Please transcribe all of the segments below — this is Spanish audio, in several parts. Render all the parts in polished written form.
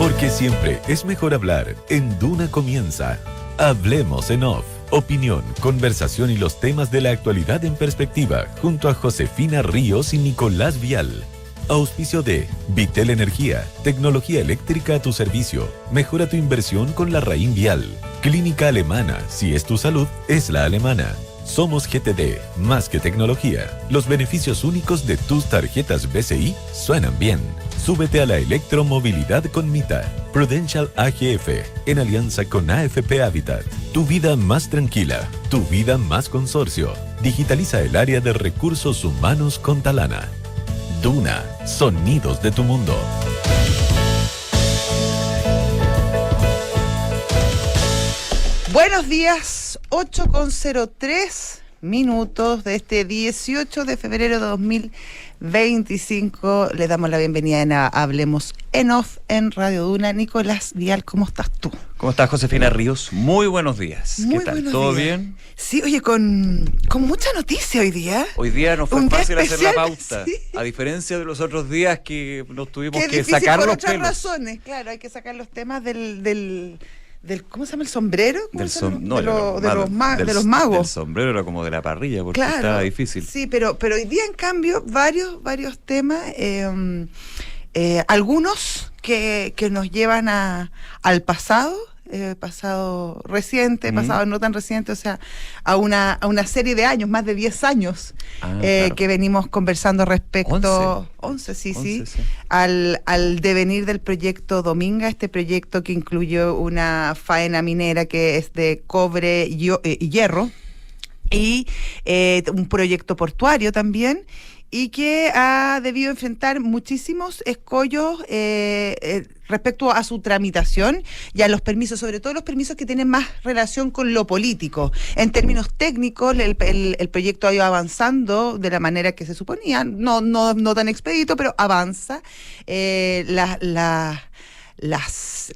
Porque siempre es mejor hablar. En Duna comienza Hablemos en Off. Opinión, conversación y los temas de la actualidad en perspectiva, junto a Josefina Ríos y Nicolás Vial. Auspicio de Vitel Energía, tecnología eléctrica a tu servicio. Mejora tu inversión con la Raín Vial. Clínica Alemana, si es tu salud, es la alemana. Somos GTD, más que tecnología. Los beneficios únicos de tus tarjetas BCI suenan bien. Súbete a la electromovilidad con Mita. Prudential AGF, en alianza con AFP Habitat. Tu vida más tranquila, tu vida más consorcio. Digitaliza el área de recursos humanos con Talana. Duna, sonidos de tu mundo. Buenos días, 8:03 minutos de este 18 de febrero de 2025. Le damos la bienvenida a Hablemos en Off en Radio Duna. Nicolás Vial, ¿cómo estás tú? ¿Cómo estás, Josefina Ríos? Muy buenos días. Muy ¿Qué tal? buenos ¿Todo días. bien? Sí, oye, con mucha noticia hoy día. Hoy día no fue Un día fácil hacer la especial, pauta. sí. A diferencia de los otros días que nos tuvimos Qué que difícil sacar por los otras pelos. razones. Claro, hay que sacar los temas del ¿cómo se llama el sombrero? Del de del los magos. Del sombrero era como de la parrilla, porque Claro, estaba difícil. Sí, pero hoy día, en cambio, varios temas, algunos que nos llevan al pasado, pasado reciente, pasado no tan reciente, o sea, a una serie de años, más de 10 años, Claro. que venimos conversando respecto... 11, sí. Al devenir del proyecto Dominga, este proyecto que incluyó una faena minera que es de cobre y hierro, y un proyecto portuario también, y que ha debido enfrentar muchísimos escollos respecto a su tramitación y a los permisos, sobre todo los permisos que tienen más relación con lo político. En términos técnicos, el proyecto ha ido avanzando de la manera que se suponía, no tan expedito, pero avanza. Las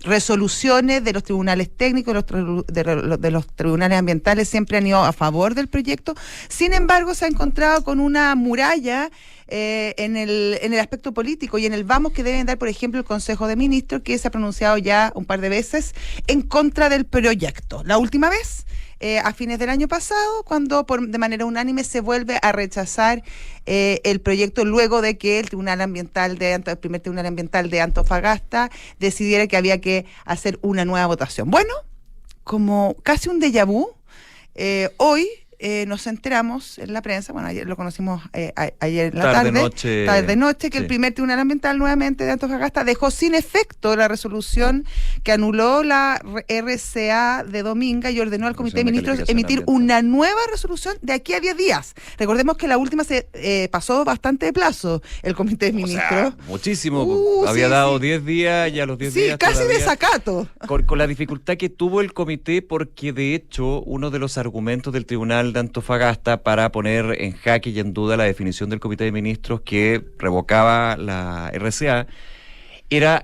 resoluciones de los tribunales técnicos, de los tribunales ambientales siempre han ido a favor del proyecto. Sin embargo, se ha encontrado con una muralla en el aspecto político y en el vamos que deben dar, por ejemplo, el Consejo de Ministros, que se ha pronunciado ya un par de veces en contra del proyecto. La última vez, a fines del año pasado, cuando de manera unánime se vuelve a rechazar el proyecto luego de que el primer Tribunal Ambiental de Antofagasta decidiera que había que hacer una nueva votación. Bueno, como casi un déjà vu, hoy nos enteramos en la prensa, bueno, ayer lo conocimos ayer en la tarde-noche, que el primer Tribunal Ambiental nuevamente de Antofagasta dejó sin efecto la resolución que anuló la RCA de Dominga y ordenó al Comité de Ministros emitir una nueva resolución de aquí a 10 días. Recordemos que la última se pasó bastante de plazo, el Comité de Ministros. O sea, muchísimo. Había dado 10 días y a los 10 días Sí, casi todavía, desacato. Con la dificultad que tuvo el comité, porque de hecho uno de los argumentos del Tribunal de Antofagasta para poner en jaque y en duda la definición del Comité de Ministros que revocaba la RCA era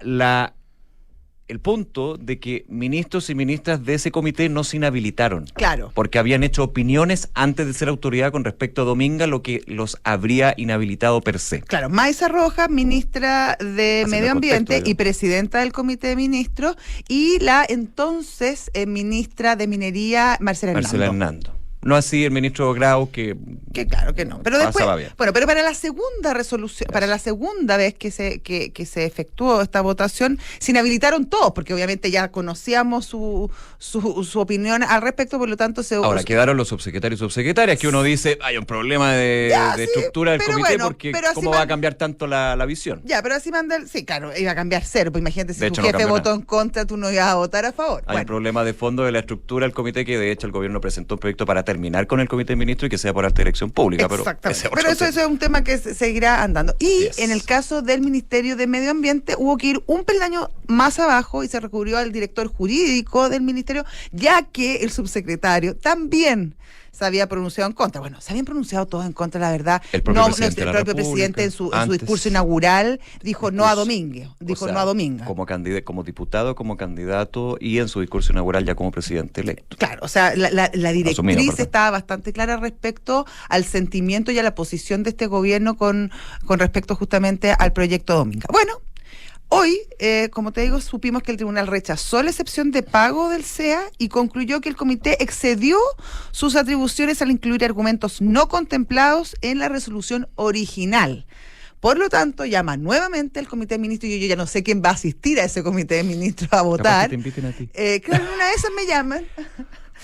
el punto de que ministros y ministras de ese comité no se inhabilitaron. Claro. Porque habían hecho opiniones antes de ser autoridad con respecto a Dominga, lo que los habría inhabilitado per se. Claro, Maisa Rojas, ministra de Medio Ambiente y presidenta del Comité de Ministros, y la entonces ministra de Minería, Marcela Hernando. No así el ministro Grau, que claro que no. Pero después, bien. Bueno, pero para la segunda resolución, para la segunda vez que se efectuó esta votación, se inhabilitaron todos, porque obviamente ya conocíamos su opinión al respecto, por lo tanto Ahora quedaron los subsecretarios y subsecretarias, que uno dice, hay un problema de estructura del comité, porque ¿cómo va a cambiar tanto la visión? Ya, pero así sí, claro, iba a cambiar cero, pues imagínate, si de tu hecho, jefe no votó nada. en contra, tú no ibas a votar a favor. Hay un problema de fondo de la estructura del comité, que de hecho el gobierno presentó un proyecto para terminar con el comité de ministros y que sea por alta dirección pública. Exactamente. Pero eso es un tema que seguirá andando. Y en el caso del Ministerio de Medio Ambiente hubo que ir un peldaño más abajo y se recurrió al director jurídico del ministerio, ya que el subsecretario también se había pronunciado en contra. Bueno, se habían pronunciado todos en contra, la verdad. El propio presidente en su discurso inaugural dijo no a Dominga. Como diputado, como candidato y en su discurso inaugural ya como presidente electo. Claro, o sea, la directriz estaba bastante clara respecto al sentimiento y a la posición de este gobierno con respecto justamente al proyecto Dominga. Bueno, Hoy, como te digo, supimos que el tribunal rechazó la excepción de pago del SEA y concluyó que el comité excedió sus atribuciones al incluir argumentos no contemplados en la resolución original. Por lo tanto, llama nuevamente al comité de ministros, y yo ya no sé quién va a asistir a ese comité de ministros a votar. Capaz que te inviten a ti. Claro, una de esas me llaman.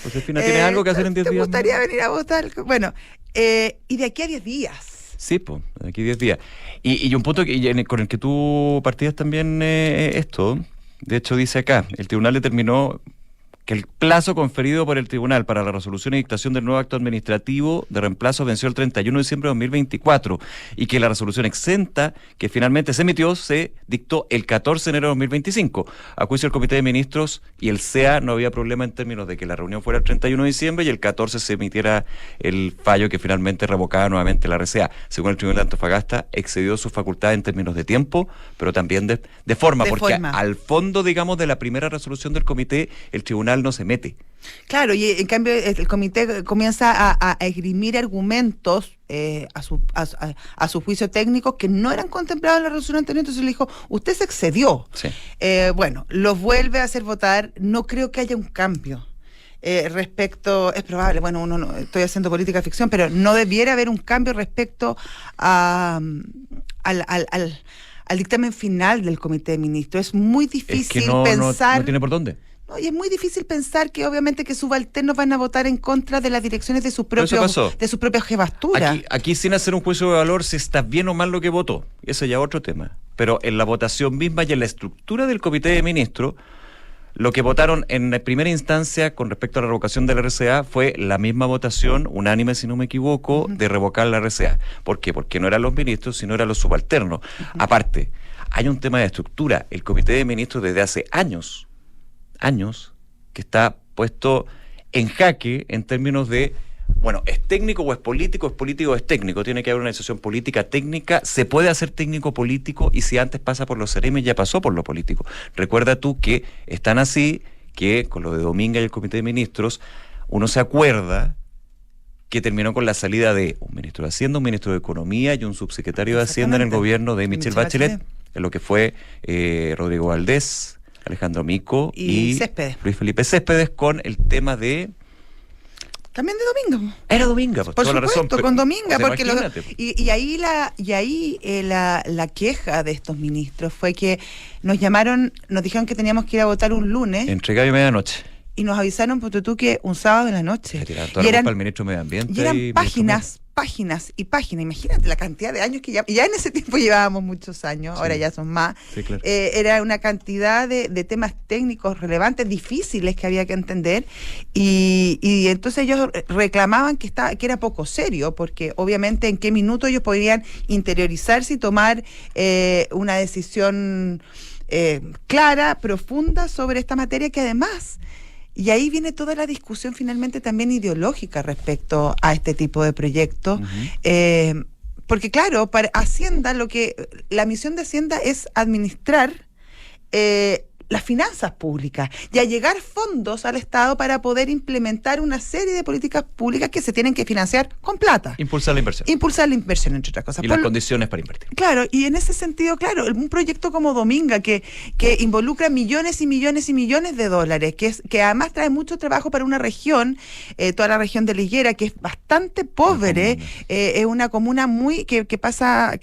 Josefina, ¿tienes algo que hacer en 10 días? ¿Te gustaría venir a votar? Bueno, y de aquí a 10 días. Sí, pues, aquí 10 días. Y un punto con el que tú partías también esto, de hecho dice acá, el tribunal determinó que el plazo conferido por el tribunal para la resolución y dictación del nuevo acto administrativo de reemplazo venció el 31 de diciembre de 2024 y que la resolución exenta que finalmente se emitió se dictó el 14 de enero de 2025. A juicio del Comité de Ministros y el SEA no había problema en términos de que la reunión fuera el 31 de diciembre y el 14 se emitiera el fallo que finalmente revocaba nuevamente la RCA. Según el Tribunal de Antofagasta, excedió su facultad en términos de tiempo, pero también de forma, porque al fondo, digamos, de la primera resolución del comité, el tribunal no se mete. Claro, y en cambio el comité comienza a esgrimir argumentos a su juicio técnico que no eran contemplados en la resolución anterior, entonces le dijo, usted se excedió. Sí. Bueno, los vuelve a hacer votar, no creo que haya un cambio. Respecto, es probable, bueno, no estoy haciendo política ficción, pero no debiera haber un cambio respecto al dictamen final del comité de ministros. Es muy difícil pensar. No tiene por dónde. No, y es muy difícil pensar que obviamente que subalternos van a votar en contra de las direcciones de sus propias jefaturas. Aquí sin hacer un juicio de valor si está bien o mal lo que votó, ese ya es otro tema. Pero en la votación misma y en la estructura del comité de ministros, lo que votaron en la primera instancia con respecto a la revocación de la RCA fue la misma votación, unánime si no me equivoco, de revocar la RCA. ¿Por qué? Porque no eran los ministros, sino eran los subalternos. Aparte, hay un tema de estructura. El comité de ministros desde hace años que está puesto en jaque en términos de, bueno, ¿es técnico o es político? ¿Es político o es técnico? Tiene que haber una decisión política técnica. Se puede hacer técnico político y si antes pasa por los CEREMES ya pasó por lo político. Recuerda tú que están así, que con lo de Dominga y el comité de ministros, uno se acuerda que terminó con la salida de un ministro de Hacienda, un ministro de Economía y un subsecretario de Hacienda en el gobierno de Michelle Bachelet, en lo que fue Rodrigo Valdés, Alejandro Mico y Luis Felipe Céspedes, con el tema de... También de Dominga. Era Dominga, por supuesto, la razón, con Dominga, o sea, porque y ahí la queja de estos ministros fue que nos llamaron, nos dijeron que teníamos que ir a votar un lunes. Entre gallo y medianoche. Y nos avisaron, por tú, que un sábado en la noche. Y eran al ministro de Medio Ambiente. Y eran páginas y páginas. Imagínate la cantidad de años que ya en ese tiempo llevábamos muchos años, sí. Ahora ya son más. Sí, claro. Era una cantidad de temas técnicos relevantes, difíciles que había que entender. Y entonces ellos reclamaban que era poco serio, porque obviamente en qué minuto ellos podrían interiorizarse y tomar una decisión clara, profunda sobre esta materia que además... Y ahí viene toda la discusión finalmente también ideológica respecto a este tipo de proyectos. Uh-huh. Porque claro, para Hacienda, la misión de Hacienda es administrar las finanzas públicas y allegar fondos al Estado para poder implementar una serie de políticas públicas que se tienen que financiar con plata. Impulsar la inversión. Entre otras cosas. Y las condiciones para invertir. Claro, y en ese sentido, claro, un proyecto como Dominga que involucra millones y millones y millones de dólares, que además trae mucho trabajo para una región, toda la región de la Higuera, que es bastante pobre, es una comuna muy que pasa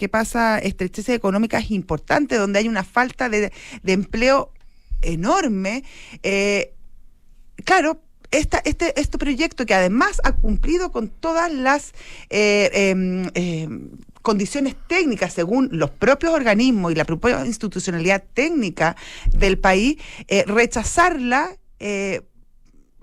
estrecheces económicas importantes, donde hay una falta de empleo enorme. Claro, este proyecto que además ha cumplido con todas las condiciones técnicas según los propios organismos y la propia institucionalidad técnica del país, rechazarla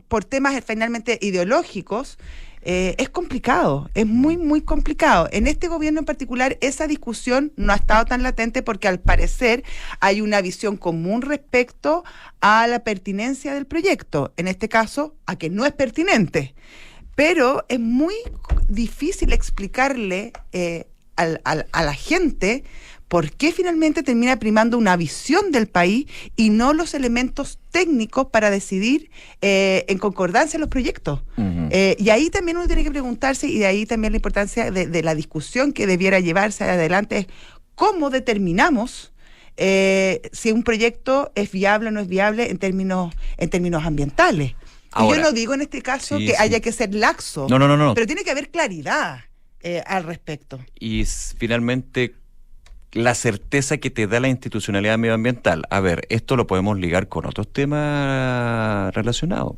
por temas finalmente ideológicos, es complicado, es muy, muy complicado. En este gobierno en particular, esa discusión no ha estado tan latente porque al parecer hay una visión común respecto a la pertinencia del proyecto, en este caso, a que no es pertinente. Pero es muy difícil explicarle a la gente por qué finalmente termina primando una visión del país y no los elementos técnicos para decidir en concordancia los proyectos. Uh-huh. Y ahí también uno tiene que preguntarse, y de ahí también la importancia de la discusión que debiera llevarse adelante, es cómo determinamos si un proyecto es viable o no es viable en términos ambientales. Ahora, y yo no digo en este caso sí, que sí. haya que ser laxo, No. pero tiene que haber claridad al respecto. Y finalmente, la certeza que te da la institucionalidad medioambiental. A ver, esto lo podemos ligar con otros temas relacionados,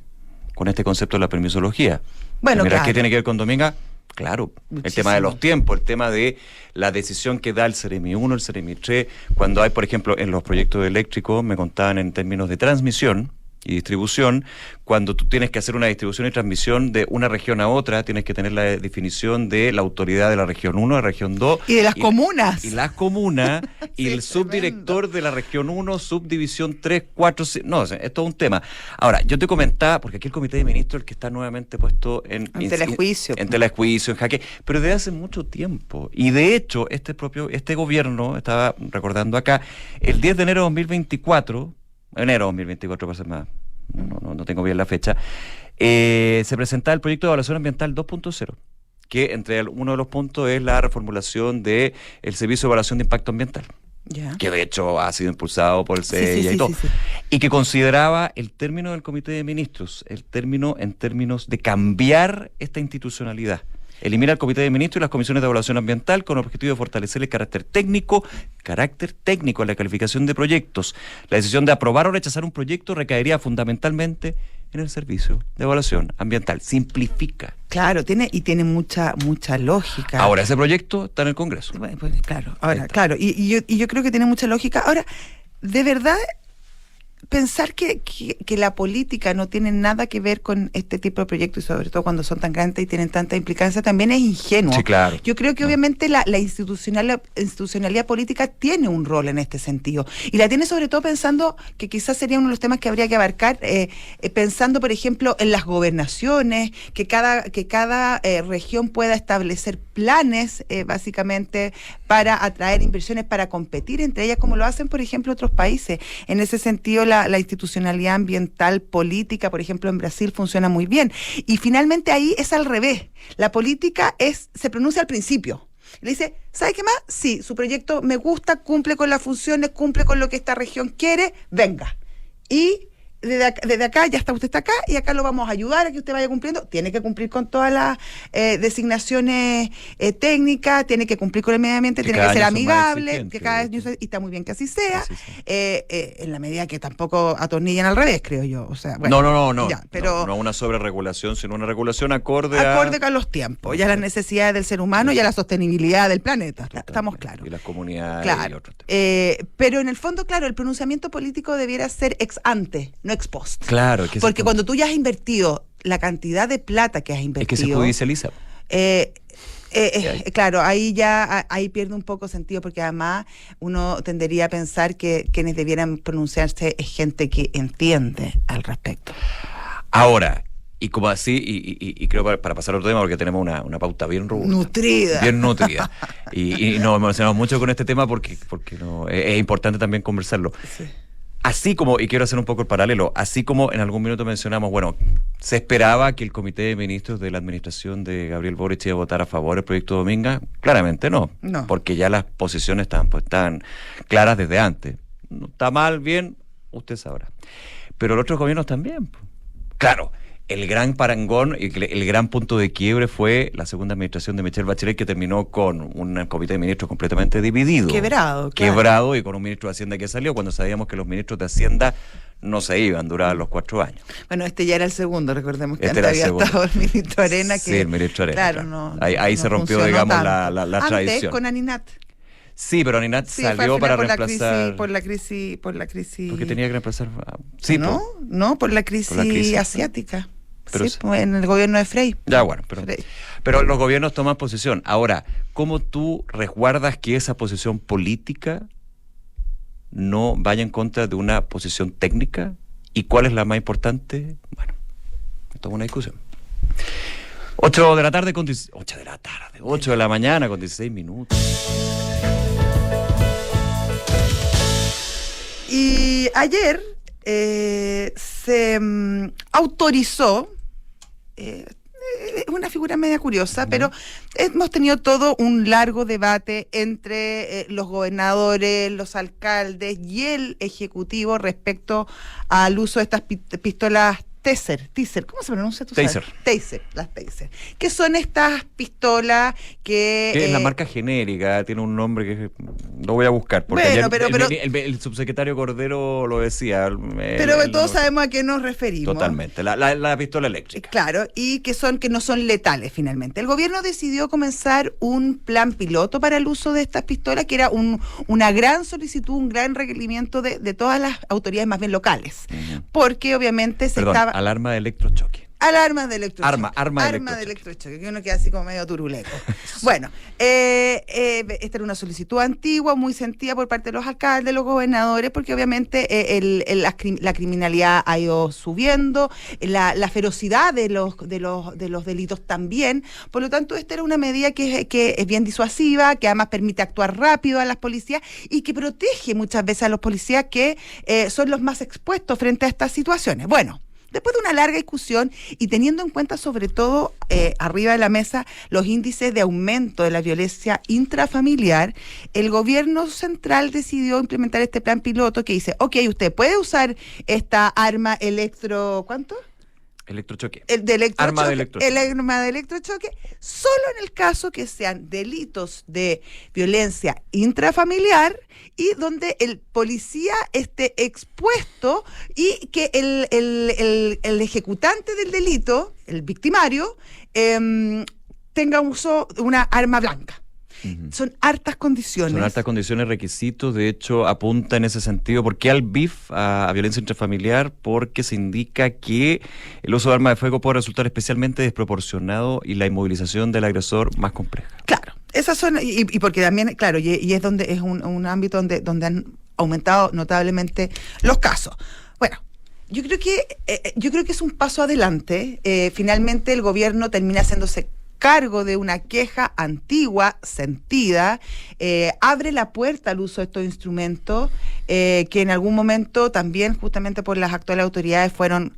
con este concepto de la permisología. Bueno, Mira, claro. ¿qué tiene que ver con Dominga? Claro, el Muchísimo. tema de los tiempos, el tema de la decisión que da el Ceremi 1, el Ceremi 3, cuando hay, por ejemplo, en los proyectos eléctricos, me contaban en términos de transmisión y distribución, cuando tú tienes que hacer una distribución y transmisión de una región a otra, tienes que tener la definición de la autoridad de la región 1, de la región 2. Y de las comunas. Y las comunas, y Sí, el es subdirector de la región 1, subdivisión 3, 4, 5, no, es todo un tema. Ahora, yo te comentaba, porque aquí el Comité de Ministros, el que está nuevamente puesto en telejuicio. en telejuicio, en jaque, pero desde hace mucho tiempo. Y de hecho, este gobierno, estaba recordando acá, el 10 de enero de 2024, enero de 2024 para ser más, no tengo bien la fecha, se presentaba el proyecto de evaluación ambiental 2.0, que uno de los puntos es la reformulación del Servicio de Evaluación de Impacto Ambiental, Ya. que de hecho ha sido impulsado por el Sí, CEIA y todo, sí. y que consideraba el término del Comité de Ministros, el término en términos de cambiar esta institucionalidad. Elimina el Comité de Ministros y las comisiones de evaluación ambiental con el objetivo de fortalecer el carácter técnico en la calificación de proyectos. La decisión de aprobar o rechazar un proyecto recaería fundamentalmente en el Servicio de Evaluación Ambiental. Simplifica. Claro, tiene mucha lógica. Ahora, ese proyecto está en el Congreso. Bueno, pues, claro. Y yo creo que tiene mucha lógica. Ahora, de verdad, pensar que la política no tiene nada que ver con este tipo de proyectos, y sobre todo cuando son tan grandes y tienen tanta implicancia, también es ingenuo. Sí, claro. Yo creo que obviamente la institucionalidad política tiene un rol en este sentido. Y la tiene sobre todo pensando que quizás sería uno de los temas que habría que abarcar, pensando, por ejemplo, en las gobernaciones, que cada región pueda establecer planes, básicamente, para atraer inversiones, para competir entre ellas, como lo hacen, por ejemplo, otros países. En ese sentido, la institucionalidad ambiental política, por ejemplo, en Brasil funciona muy bien. Y finalmente ahí es al revés. La política se pronuncia al principio. Le dice, ¿sabe qué más? Sí, su proyecto me gusta, cumple con las funciones, cumple con lo que esta región quiere, venga. Y desde acá, ya usted está acá, y acá lo vamos a ayudar a que usted vaya cumpliendo. Tiene que cumplir con todas las designaciones técnicas, tiene que cumplir con el medio ambiente, tiene que ser amigable, que cada año y está muy bien que así sea, en la medida que tampoco atornillan al revés, creo yo. O sea, bueno, No. Ya, pero No una sobreregulación, sino una regulación acorde con los tiempos, y a las necesidades del ser humano y a la sostenibilidad del planeta. Estamos claros. Y las comunidades y Claro. otros temas. Pero en el fondo, claro, el pronunciamiento político debiera ser ex ante, no ex post. Claro, que Porque cuando tú ya has invertido la cantidad de plata que has es invertido, que se judicializa. claro, ahí pierde un poco sentido, porque además uno tendería a pensar que quienes debieran pronunciarse es gente que entiende al respecto. Ahora, y como así, y creo para pasar a otro tema, porque tenemos una pauta bien robusta. Nutrida. Bien nutrida. y nos emocionamos mucho con este tema porque es importante también conversarlo. Sí. Así como, y quiero hacer un poco el paralelo, así como en algún minuto mencionamos, bueno, se esperaba que el Comité de Ministros de la administración de Gabriel Boric iba a votar a favor del proyecto Dominga. Claramente no, porque ya las posiciones estaban claras desde antes. No está mal, bien, usted sabrá. Pero los otros gobiernos también. Claro, el gran parangón y el gran punto de quiebre fue la segunda administración de Michelle Bachelet, que terminó con un comité de ministros completamente dividido. Quebrado, claro. Quebrado, y con un ministro de Hacienda que salió cuando sabíamos que los ministros de Hacienda no se iban, duraban los 4 años. Bueno, este ya era el segundo, recordemos que Este antes era el había segundo. estado el ministro Arena. Sí, el ministro Arena. Claro, claro. no. Ahí no se rompió, funcionó digamos, tanto. la Antes, tradición. con Aninat. Sí, pero Aninat Sí, fue al salió final para reemplazar. Por la crisis. Porque tenía que reemplazar. Sí, no, por la crisis asiática. Pero sí, pues, en el gobierno de Frey. Ya, bueno, pero los gobiernos toman posición. Ahora, ¿cómo tú resguardas que esa posición política no vaya en contra de una posición técnica? ¿Y cuál es la más importante? Bueno, esto es una discusión. 8 de la tarde con 8 de la mañana con 16 minutos. Y ayer se autorizó, es una figura media curiosa, pero hemos tenido todo un largo debate entre los gobernadores, los alcaldes y el Ejecutivo respecto al uso de estas pistolas Taser, ¿cómo se pronuncia? ¿Tú Taser. Taser, las Taser. ¿Qué son estas pistolas que... es la marca genérica, tiene un nombre que lo voy a buscar, porque bueno, ayer el subsecretario Cordero lo decía. Pero todos sabemos a qué nos referimos. Totalmente, la pistola eléctrica. Claro, y que no son letales finalmente. El gobierno decidió comenzar un plan piloto para el uso de estas pistolas, que era una gran solicitud, un gran requerimiento de todas las autoridades más bien locales, porque obviamente Alarma de electrochoque. Alarmas de electrochoque. Arma de electrochoque, que uno queda así como medio turuleco. Bueno, esta era una solicitud antigua, muy sentida por parte de los alcaldes, los gobernadores, porque obviamente la criminalidad ha ido subiendo, la ferocidad de los delitos también. Por lo tanto, esta era una medida que es bien disuasiva, que además permite actuar rápido a las policías y que protege muchas veces a los policías que son los más expuestos frente a estas situaciones. Bueno, después de una larga discusión y teniendo en cuenta sobre todo arriba de la mesa los índices de aumento de la violencia intrafamiliar, el gobierno central decidió implementar este plan piloto que dice, ok, usted puede usar esta arma ¿cuánto? Electrochoque. Arma de electrochoque. El arma de electrochoque, solo en el caso que sean delitos de violencia intrafamiliar y donde el policía esté expuesto y que el ejecutante del delito, el victimario, tenga uso de una arma blanca. Son hartas condiciones. Son hartas condiciones, requisitos. De hecho, apunta en ese sentido. ¿Por qué al BIF, a violencia intrafamiliar? Porque se indica que el uso de arma de fuego puede resultar especialmente desproporcionado y la inmovilización del agresor más compleja. Claro, esas son, y porque también, claro, y es donde es un ámbito donde han aumentado notablemente los casos. Bueno, yo creo que es un paso adelante. Finalmente el gobierno termina haciéndose cargo de una queja antigua, sentida, abre la puerta al uso de estos instrumentos que en algún momento también justamente por las actuales autoridades fueron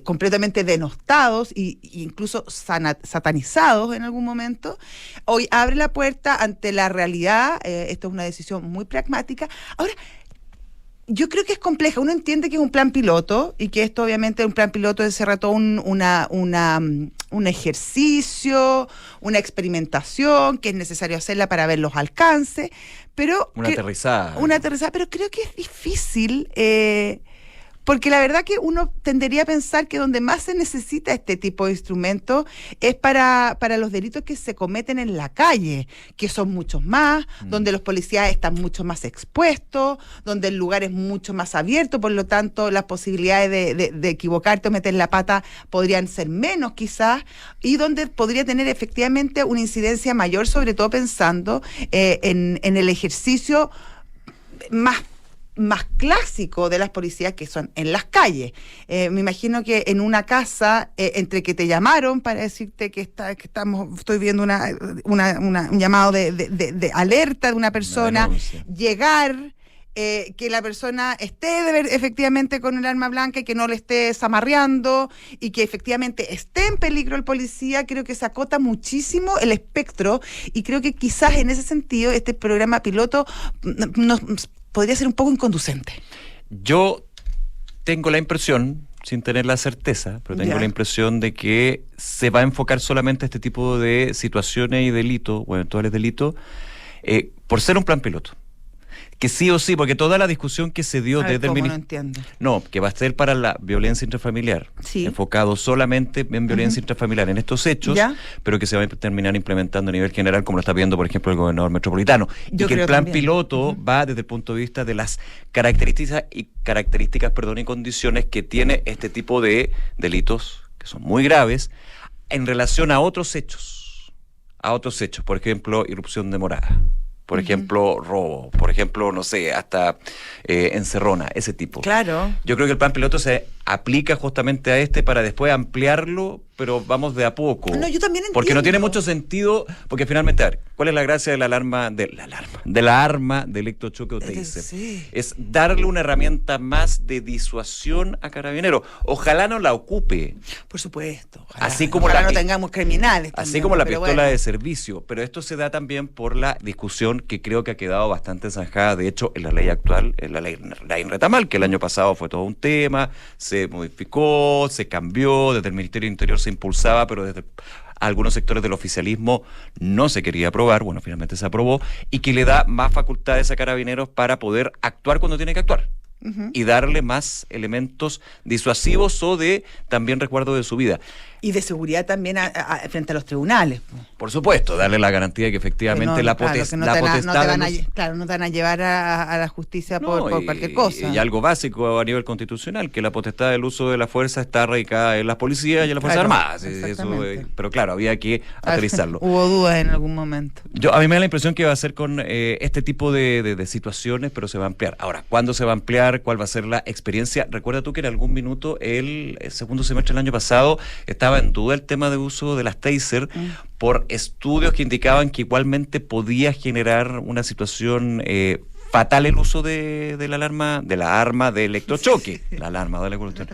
completamente denostados e incluso satanizados en algún momento. Hoy abre la puerta ante la realidad, esto es una decisión muy pragmática. Ahora, yo creo que es compleja. Uno entiende que es un plan piloto y que esto obviamente es un plan piloto encerra todo un ejercicio, una experimentación que es necesario hacerla para ver los alcances, pero... Una aterrizada, pero creo que es difícil... porque la verdad que uno tendería a pensar que donde más se necesita este tipo de instrumentos es para los delitos que se cometen en la calle, que son muchos más, donde los policías están mucho más expuestos, donde el lugar es mucho más abierto, por lo tanto las posibilidades de equivocarte o meter la pata podrían ser menos quizás, y donde podría tener efectivamente una incidencia mayor, sobre todo pensando en el ejercicio más clásico de las policías, que son en las calles. Me imagino que en una casa, entre que te llamaron para decirte que estoy viendo un llamado de alerta de una persona, llegar, que la persona esté efectivamente con el arma blanca y que no le esté zamarreando y que efectivamente esté en peligro el policía, creo que se acota muchísimo el espectro y creo que quizás en ese sentido este programa piloto podría ser un poco inconducente. Yo tengo la impresión, sin tener la certeza, pero tengo la impresión de que se va a enfocar solamente a este tipo de situaciones y delitos, o eventuales delitos, por ser un plan piloto. Que sí o sí, porque toda la discusión que se dio desde el ministerio... No entiendo. No, que va a ser para la violencia intrafamiliar, enfocado solamente en violencia intrafamiliar, en estos hechos, pero que se va a terminar implementando a nivel general, como lo está viendo, por ejemplo, el gobernador metropolitano. Y que el plan piloto va desde el punto de vista de las características y condiciones que tiene este tipo de delitos, que son muy graves, en relación a otros hechos. Por ejemplo, irrupción de morada. Por ejemplo, robo, por ejemplo, no sé, hasta encerrona, ese tipo. Claro. Yo creo que el plan piloto se aplica justamente a este para después ampliarlo, pero vamos de a poco. No, yo también entiendo. Porque no tiene mucho sentido, porque finalmente, a ver, ¿cuál es la gracia de la arma de electrochoque o taser? Sí. Es darle una herramienta más de disuasión a Carabineros. Ojalá no la ocupe. Por supuesto. Ojalá, Así como ojalá la no pi- tengamos criminales. Así también, como la pero pistola bueno. de servicio, pero esto se da también por la discusión que creo que ha quedado bastante zanjada, de hecho, en la ley actual, en la ley Retamal, que el año pasado fue todo un tema, se modificó, se cambió, desde el Ministerio del Interior se impulsaba, pero desde algunos sectores del oficialismo no se quería aprobar, bueno, finalmente se aprobó, y que le da más facultades a Carabineros para poder actuar cuando tiene que actuar. Y darle más elementos disuasivos o de también recuerdo de su vida. Y de seguridad también frente a los tribunales. Por supuesto, darle la garantía de que efectivamente la potestad no te van a llevar a la justicia por cualquier cosa. Y algo básico a nivel constitucional, que la potestad del uso de la fuerza está radicada en las policías y en las Fuerzas Armadas. Pero claro, había que aterrizarlo. Hubo dudas en algún momento. A mí me da la impresión que va a ser con este tipo de situaciones, pero se va a ampliar. Ahora, ¿cuándo se va a ampliar? ¿Cuál va a ser la experiencia? Recuerda tú que en algún minuto, el segundo semestre del año pasado, estaba en duda el tema de uso de las taser por estudios que indicaban que igualmente podía generar una situación fatal el uso de la arma de electrochoque. La alarma de la cuestión.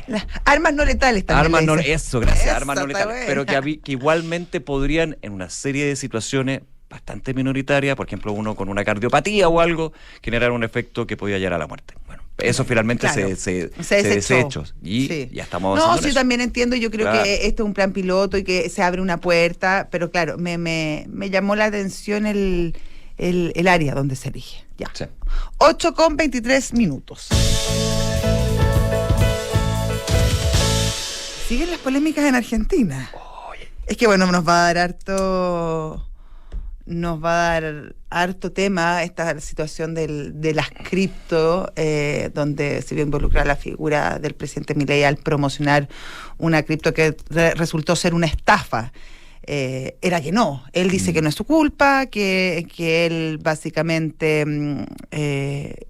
Las armas no letales también. Armas no, le dicen. eso, gracias, Eso armas no está letales. bueno. Pero que igualmente podrían, en una serie de situaciones bastante minoritarias, por ejemplo, uno con una cardiopatía o algo, generar un efecto que podía llegar a la muerte. Bueno, eso finalmente Claro, se desechó. desechó. Y Sí. ya estamos No, avanzando sí, en eso. también entiendo. Yo creo Claro. que esto es un plan piloto y que se abre una puerta, pero claro, me llamó la atención el área donde se elige. Ya. Sí. 8:23. Siguen las polémicas en Argentina. Es que bueno, nos va a dar harto tema esta situación de las cripto, donde se vio involucrada la figura del presidente Milei al promocionar una cripto que resultó ser una estafa. Era que no. Él dice que no es su culpa, que él básicamente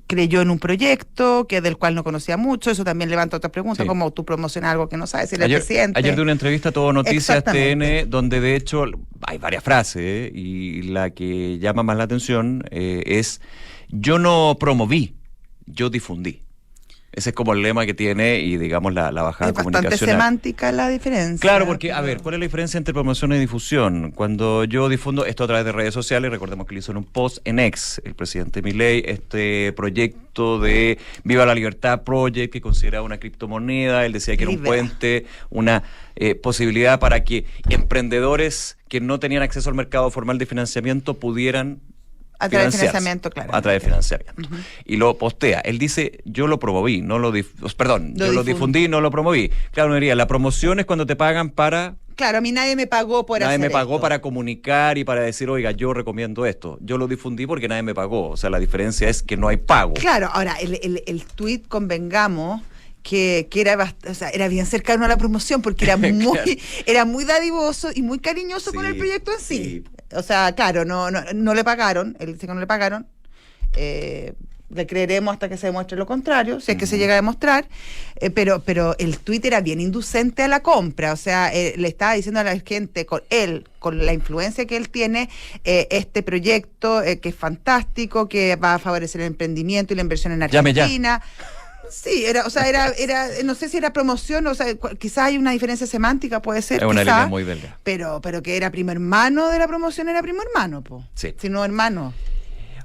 creyó en un proyecto del cual no conocía mucho. Eso también levanta otra pregunta, Sí. como tú promocionas algo que no sabes, si eres presidente. Ayer de una entrevista a Todo Noticias Exactamente. TN, donde de hecho hay varias frases, y la que llama más la atención es: yo no promoví, yo difundí. Ese es como el lema que tiene, y digamos la bajada Es bastante comunicacional. semántica la diferencia. Claro, porque, a ver, ¿cuál es la diferencia entre promoción y difusión? Cuando yo difundo esto a través de redes sociales, recordemos que le hizo en un post en X el presidente Milei, este proyecto de Viva la Libertad Project, que consideraba una criptomoneda. Él decía que era un Libera. puente, una posibilidad para que emprendedores que no tenían acceso al mercado formal de financiamiento pudieran A través de financiarse. financiamiento, claro. A través de financiamiento. Y lo postea. Él dice: yo lo promoví, no lo yo lo difundí, no lo promoví. Claro, uno diría, la promoción es cuando te pagan para... Claro, a mí nadie me pagó por Nadie hacer me pagó esto. para comunicar y para decir, oiga, yo recomiendo esto. Yo lo difundí porque nadie me pagó. O sea, la diferencia es que no hay pago. Claro, ahora, el tuit, convengamos, que era bien cercano a la promoción, porque era muy, Claro. era muy dadivoso y muy cariñoso con Sí, el proyecto en sí. sí. O sea, claro, no le pagaron, él dice que no le pagaron. Le creeremos hasta que se demuestre lo contrario, si es que se llega a demostrar, pero el tuit era bien inducente a la compra. O sea, le estaba diciendo a la gente, con la influencia que él tiene, este proyecto que es fantástico, que va a favorecer el emprendimiento y la inversión en Llame ya. Argentina. Sí, era, no sé si era promoción, o sea, quizás hay una diferencia semántica, puede ser. Es una quizá, línea muy delgada. pero que era primo hermano de la promoción, era primo hermano, po. Sí. Si no hermano.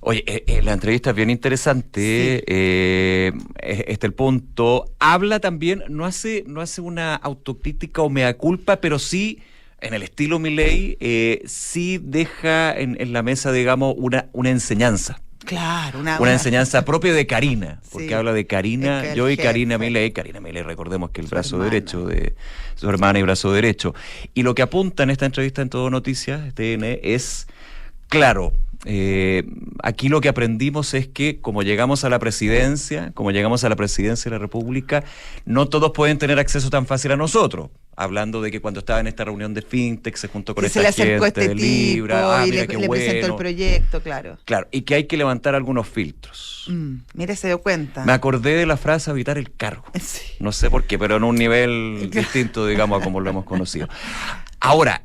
Oye, la entrevista es bien interesante. Este el punto. Habla también, no hace una autocrítica o mea culpa, pero sí, en el estilo Milei, sí deja en la mesa, digamos, una enseñanza. Claro, Una enseñanza propia de Karina, porque Sí. habla de Karina, Es que yo y el Karina jefe. Milei. Karina Milei, recordemos que el Su brazo hermana. derecho de su hermana y brazo derecho. Y lo que apunta en esta entrevista en Todo Noticias, TN, es, claro, aquí lo que aprendimos es que como llegamos a la presidencia de la República, no todos pueden tener acceso tan fácil a nosotros. hablando de que cuando estaba en esta reunión de FinTech se juntó con Que esta se le acercó gente este de tipo Libra, y mira le qué presentó el bueno. proyecto, claro. Claro, y que hay que levantar algunos filtros. Mire, se dio cuenta. Me acordé de la frase habitar el cargo. Sí. No sé por qué, pero en un nivel distinto, digamos, a como lo hemos conocido. Ahora,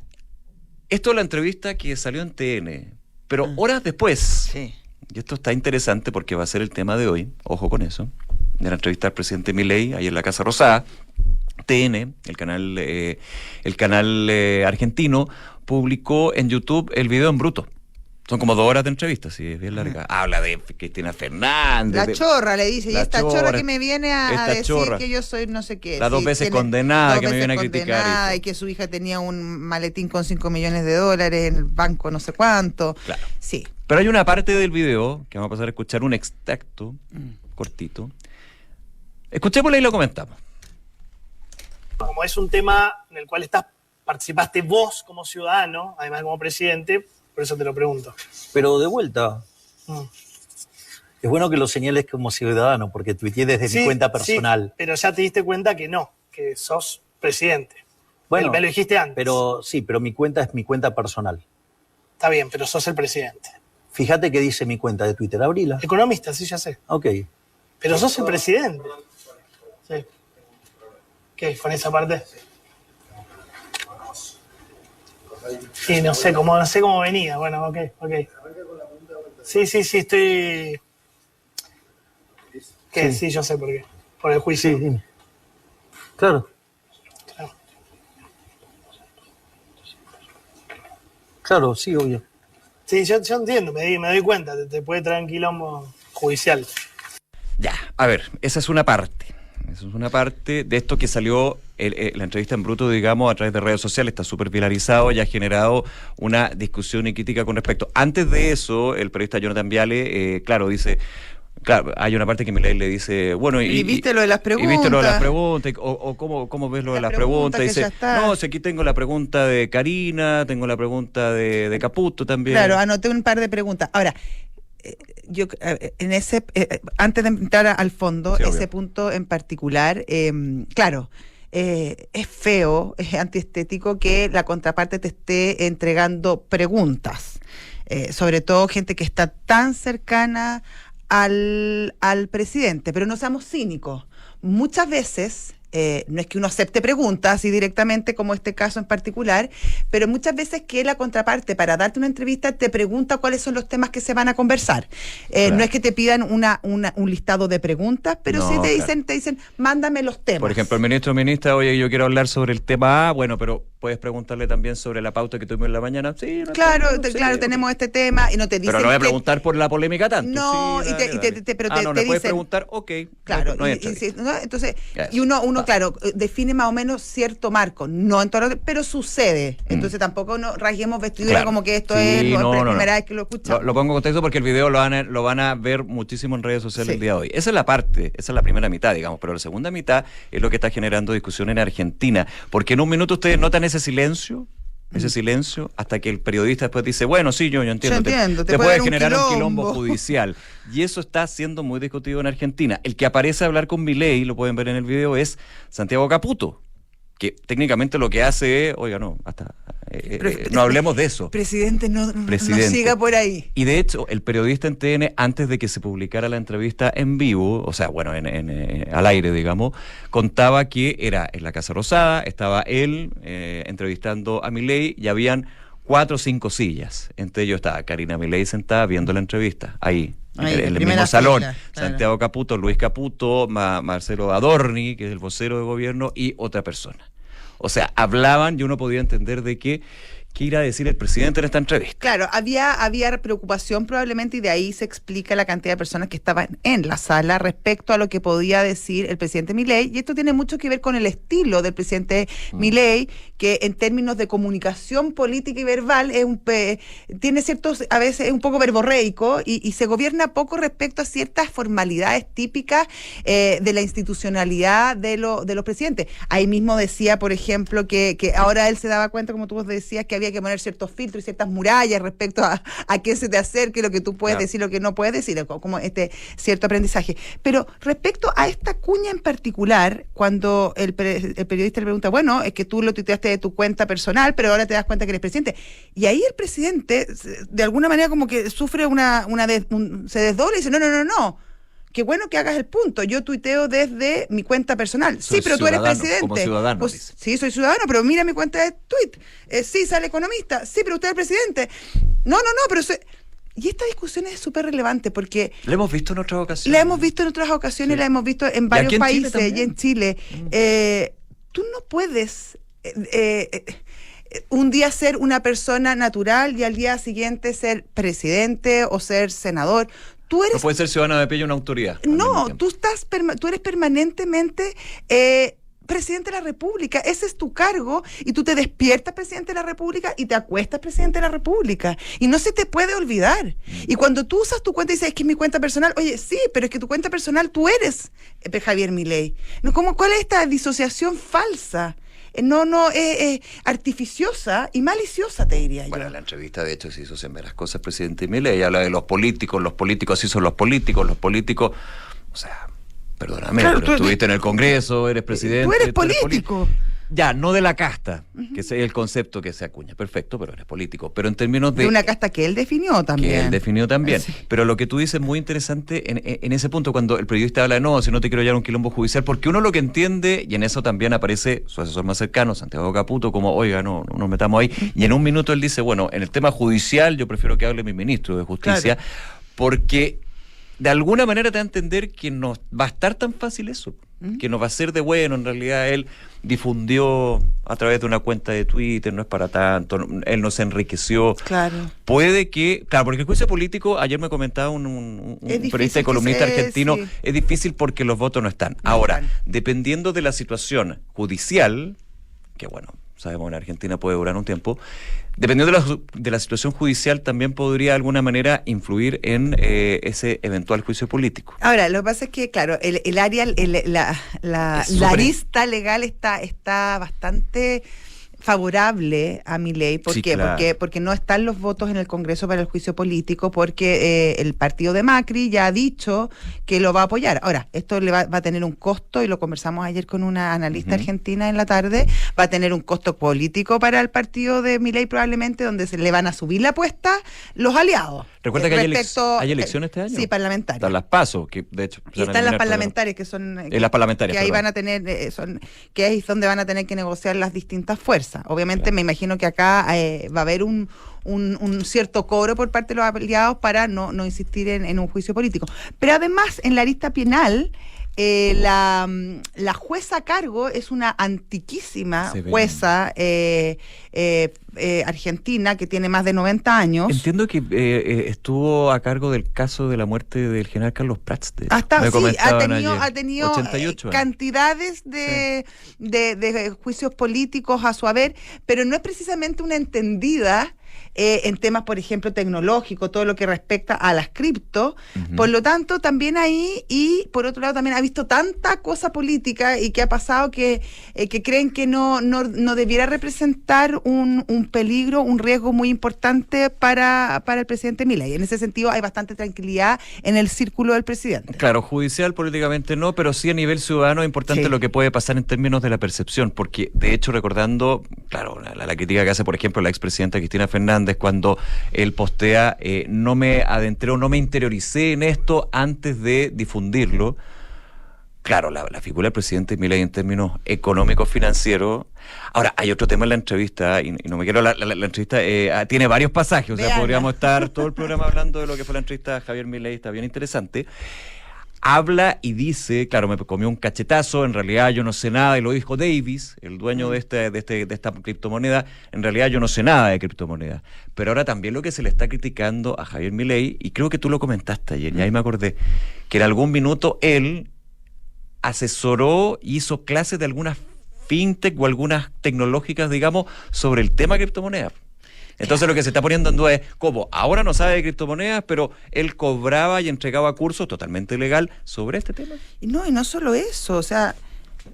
esto es la entrevista que salió en TN, pero horas después, Sí. y esto está interesante porque va a ser el tema de hoy, ojo con eso, de la entrevista al presidente Milei, ahí en la Casa Rosada, TN, el canal argentino, publicó en YouTube el video en bruto. Son como 2 horas de entrevista, sí, es bien larga. Habla de Cristina Fernández. La chorra le dice, y la esta chorra que me viene a esta decir chorra. que yo soy no sé qué. La 2 veces condenada que me viene a criticar. Y que su hija tenía un maletín con $5 millones en el banco no sé cuánto. Claro. Sí. Pero hay una parte del video que vamos a pasar a escuchar un extracto cortito. Escuchémosla y lo comentamos. Como es un tema en el cual participaste vos como ciudadano, además como presidente, por eso te lo pregunto. Pero de vuelta, Mm. es bueno que lo señales como ciudadano, porque tuiteé desde mi cuenta personal. Sí, pero ya te diste cuenta que no, que sos presidente. Bueno, me lo dijiste antes. Pero sí, pero mi cuenta es mi cuenta personal. Está bien, pero sos el presidente. Fíjate que dice mi cuenta de Twitter, abrila. Economista, sí, ya sé. Ok. Pero sos el presidente. Sí. ¿Qué? ¿Con esa parte? Sí, no sé cómo venía. Bueno, ok. Sí, estoy... ¿Qué? Sí, yo sé por qué. Por el juicio. Sí, dime. Claro. Claro, sí, obvio. Sí, yo entiendo, me doy cuenta, te puede traer un quilombo judicial. Ya, a ver, esa es una parte. Esa es una parte de esto que salió la entrevista en bruto, digamos, a través de redes sociales. Está súper viralizado y ha generado una discusión y crítica con respecto. Antes de eso, el periodista Jonathan Viale, claro, dice... Claro, hay una parte que Milei le dice, bueno, ¿Y viste lo de las preguntas? Y viste lo de las preguntas, o cómo ves lo de las preguntas. Dice, no, si aquí tengo la pregunta de Karina, tengo la pregunta de Caputo también. Claro, anoté un par de preguntas. Ahora, yo en ese antes de entrar al fondo, sí, ese obvio. punto en particular, claro, es feo, es antiestético que la contraparte te esté entregando preguntas, sobre todo gente que está tan cercana al presidente, pero no seamos cínicos. Muchas veces no es que uno acepte preguntas así directamente como este caso en particular, pero muchas veces que la contraparte para darte una entrevista te pregunta cuáles son los temas que se van a conversar. Claro. No es que te pidan un listado de preguntas, pero No, sí claro. te dicen, mándame los temas. Por ejemplo, el ministro o ministra, oye, yo quiero hablar sobre el tema A, bueno, pero puedes preguntarle también sobre la pauta que tuvimos en la mañana. Sí, no Claro, sí, claro, ok. tenemos este tema y no te dicen Pero no voy a que- preguntar por la polémica tanto. No, Sí, y te- dale, y te- dale. te- pero Ah, te- no, te le puedes dicen- preguntar, ok. Claro, no hay y entrevista. ¿no? Entonces, Eso. y uno Va. claro, define más o menos cierto marco, no en todo, pero sucede. Entonces tampoco nos rasguemos vestidura Claro. como que esto Sí, es no, la no, primera no. vez que lo escuchamos. Lo pongo en contexto porque el video lo van a ver muchísimo en redes sociales Sí. el día de hoy. Esa es la parte, esa es la primera mitad, digamos, pero la segunda mitad es lo que está generando discusión en Argentina, porque en un minuto ustedes notan ese silencio hasta que el periodista después dice, bueno, sí, yo entiendo, entiendo, te te puede puede dar un generar un quilombo quilombo. judicial. Y eso está siendo muy discutido en Argentina. El que aparece a hablar con Milei, lo pueden ver en el video, es Santiago Caputo, que técnicamente lo que hace es, oiga, no, no hablemos de eso. Presidente, no Presidente. siga por ahí. Y de hecho, el periodista en TN, antes de que se publicara la entrevista en vivo, o sea, bueno, al aire, digamos, contaba que era en la Casa Rosada, estaba él entrevistando a Milei y habían 4 o 5 sillas. Entre ellos estaba Karina Milei sentada viendo la entrevista, ahí en Ahí, el mismo primera salón. fila, claro. Santiago Caputo, Luis Caputo, Marcelo Adorni, que es el vocero de gobierno, y otra persona. O sea, hablaban y uno podía entender de qué irá a decir el presidente en esta entrevista. Claro, había preocupación probablemente y de ahí se explica la cantidad de personas que estaban en la sala respecto a lo que podía decir el presidente Milei, y esto tiene mucho que ver con el estilo del presidente Milei, que en términos de comunicación política y verbal tiene ciertos, a veces es un poco verborreico y se gobierna poco respecto a ciertas formalidades típicas de la institucionalidad de los presidentes. Ahí mismo decía, por ejemplo, que ahora él se daba cuenta, como tú decías, que había que poner ciertos filtros y ciertas murallas respecto a qué se te acerque, lo que tú puedes decir, lo que no puedes decir, como cierto aprendizaje. Pero respecto a esta cuña en particular, cuando el periodista le pregunta, bueno, es que tú lo tuiteaste de tu cuenta personal, pero ahora te das cuenta que eres presidente. Y ahí el presidente, de alguna manera, como que sufre se desdobla y dice, no. Qué bueno que hagas el punto. Yo tuiteo desde mi cuenta personal. Soy sí, pero tú eres presidente. Como ciudadano, pues, sí, soy ciudadano, pero mira mi cuenta de tweet. Sí, sale economista. Sí, pero usted es presidente. No, pero... Y esta discusión es súper relevante porque... La hemos visto en otras ocasiones. La hemos visto en otras ocasiones, sí. La hemos visto en varios países y en Chile. Tú no puedes... un día ser una persona natural y al día siguiente ser presidente o ser senador. No puedes ser ciudadano de pie y una autoridad. No, tú eres permanentemente presidente de la República. Ese es tu cargo y tú te despiertas presidente de la República y te acuestas presidente de la República. Y no se te puede olvidar. Y cuando tú usas tu cuenta y dices, es que es mi cuenta personal, oye, sí, pero es que tu cuenta personal tú eres Javier Milei. ¿Cuál es esta disociación falsa? Artificiosa y maliciosa, te diría yo. Bueno, en la entrevista, de hecho, se hizo semeras cosas, presidente Milei. Habla de los políticos así son los políticos, o sea, perdóname, claro, pero estuviste en el Congreso, eres presidente. Tú eres político. Ya, no de la casta, que es el concepto que se acuña, perfecto, pero eres político. Pero en términos de una casta que él definió también. Sí. Pero lo que tú dices es muy interesante en ese punto, cuando el periodista habla de no, si no te quiero llevar a un quilombo judicial, porque uno lo que entiende, y en eso también aparece su asesor más cercano, Santiago Caputo, como, oiga, no nos metamos ahí. Y en un minuto él dice, bueno, en el tema judicial yo prefiero que hable mi ministro de Justicia, claro, porque de alguna manera te va a entender que no va a estar tan fácil eso, que no va a ser de bueno. En realidad él difundió a través de una cuenta de Twitter, no es para tanto, él no se enriqueció. Claro. Puede que, claro, porque el juicio político, ayer me comentaba un periodista y columnista argentino, sí, es difícil porque los votos no están. Ahora, dependiendo de la situación judicial, que bueno, sabemos en Argentina puede durar un tiempo, dependiendo de la situación judicial también podría de alguna manera influir en ese eventual juicio político. Ahora, lo que pasa es que, claro, el área, la arista legal está bastante favorable a Milei. ¿Por qué? Claro. Porque no están los votos en el Congreso para el juicio político, porque el partido de Macri ya ha dicho que lo va a apoyar. Ahora, esto le va a tener un costo, y lo conversamos ayer con una analista argentina en la tarde, va a tener un costo político para el partido de Milei probablemente, donde se le van a subir la apuesta los aliados. Recuerda que hay elecciones este año. Sí, parlamentarias. Están las PASO, que de hecho... Y están las parlamentarias, que son... las parlamentarias, que ahí van a tener, que es donde van a tener que negociar las distintas fuerzas. Obviamente, claro, me imagino que acá va a haber un cierto cobro por parte de los aliados para no insistir en un juicio político. Pero además, en la arista penal, la jueza a cargo es una antiquísima jueza argentina que tiene más de 90 años. Entiendo que estuvo a cargo del caso de la muerte del general Carlos Prats. Ha tenido 88 cantidades de juicios políticos a su haber, pero no es precisamente una entendida en temas, por ejemplo, tecnológicos, todo lo que respecta a las cripto. Por lo tanto, también ahí, y por otro lado también ha visto tanta cosa política y que ha pasado que creen que no debiera representar un peligro, un riesgo muy importante para el presidente Milei. En ese sentido hay bastante tranquilidad en el círculo del presidente. Claro, judicial, políticamente no, pero sí a nivel ciudadano es importante lo que puede pasar en términos de la percepción, porque de hecho recordando, claro, la crítica que hace, por ejemplo, la expresidenta Cristina Fernández cuando él postea, no me adentré o no me interioricé en esto antes de difundirlo. Claro, la figura del presidente Milei en términos económicos, financieros. Ahora, hay otro tema en la entrevista, y no me quiero... La entrevista tiene varios pasajes, o sea, podríamos estar todo el programa hablando de lo que fue la entrevista a Javier Milei, está bien interesante. Habla y dice, claro, me comió un cachetazo, en realidad yo no sé nada, y lo dijo Davis, el dueño de esta criptomoneda, en realidad yo no sé nada de criptomonedas. Pero ahora también lo que se le está criticando a Javier Milei, y creo que tú lo comentaste ayer, y ahí me acordé, que en algún minuto él asesoró, hizo clases de algunas fintech o algunas tecnológicas, digamos, sobre el tema criptomonedas. Entonces lo que se está poniendo en duda es cómo ahora no sabe de criptomonedas, pero él cobraba y entregaba cursos totalmente legal sobre este tema. Y no solo eso, o sea,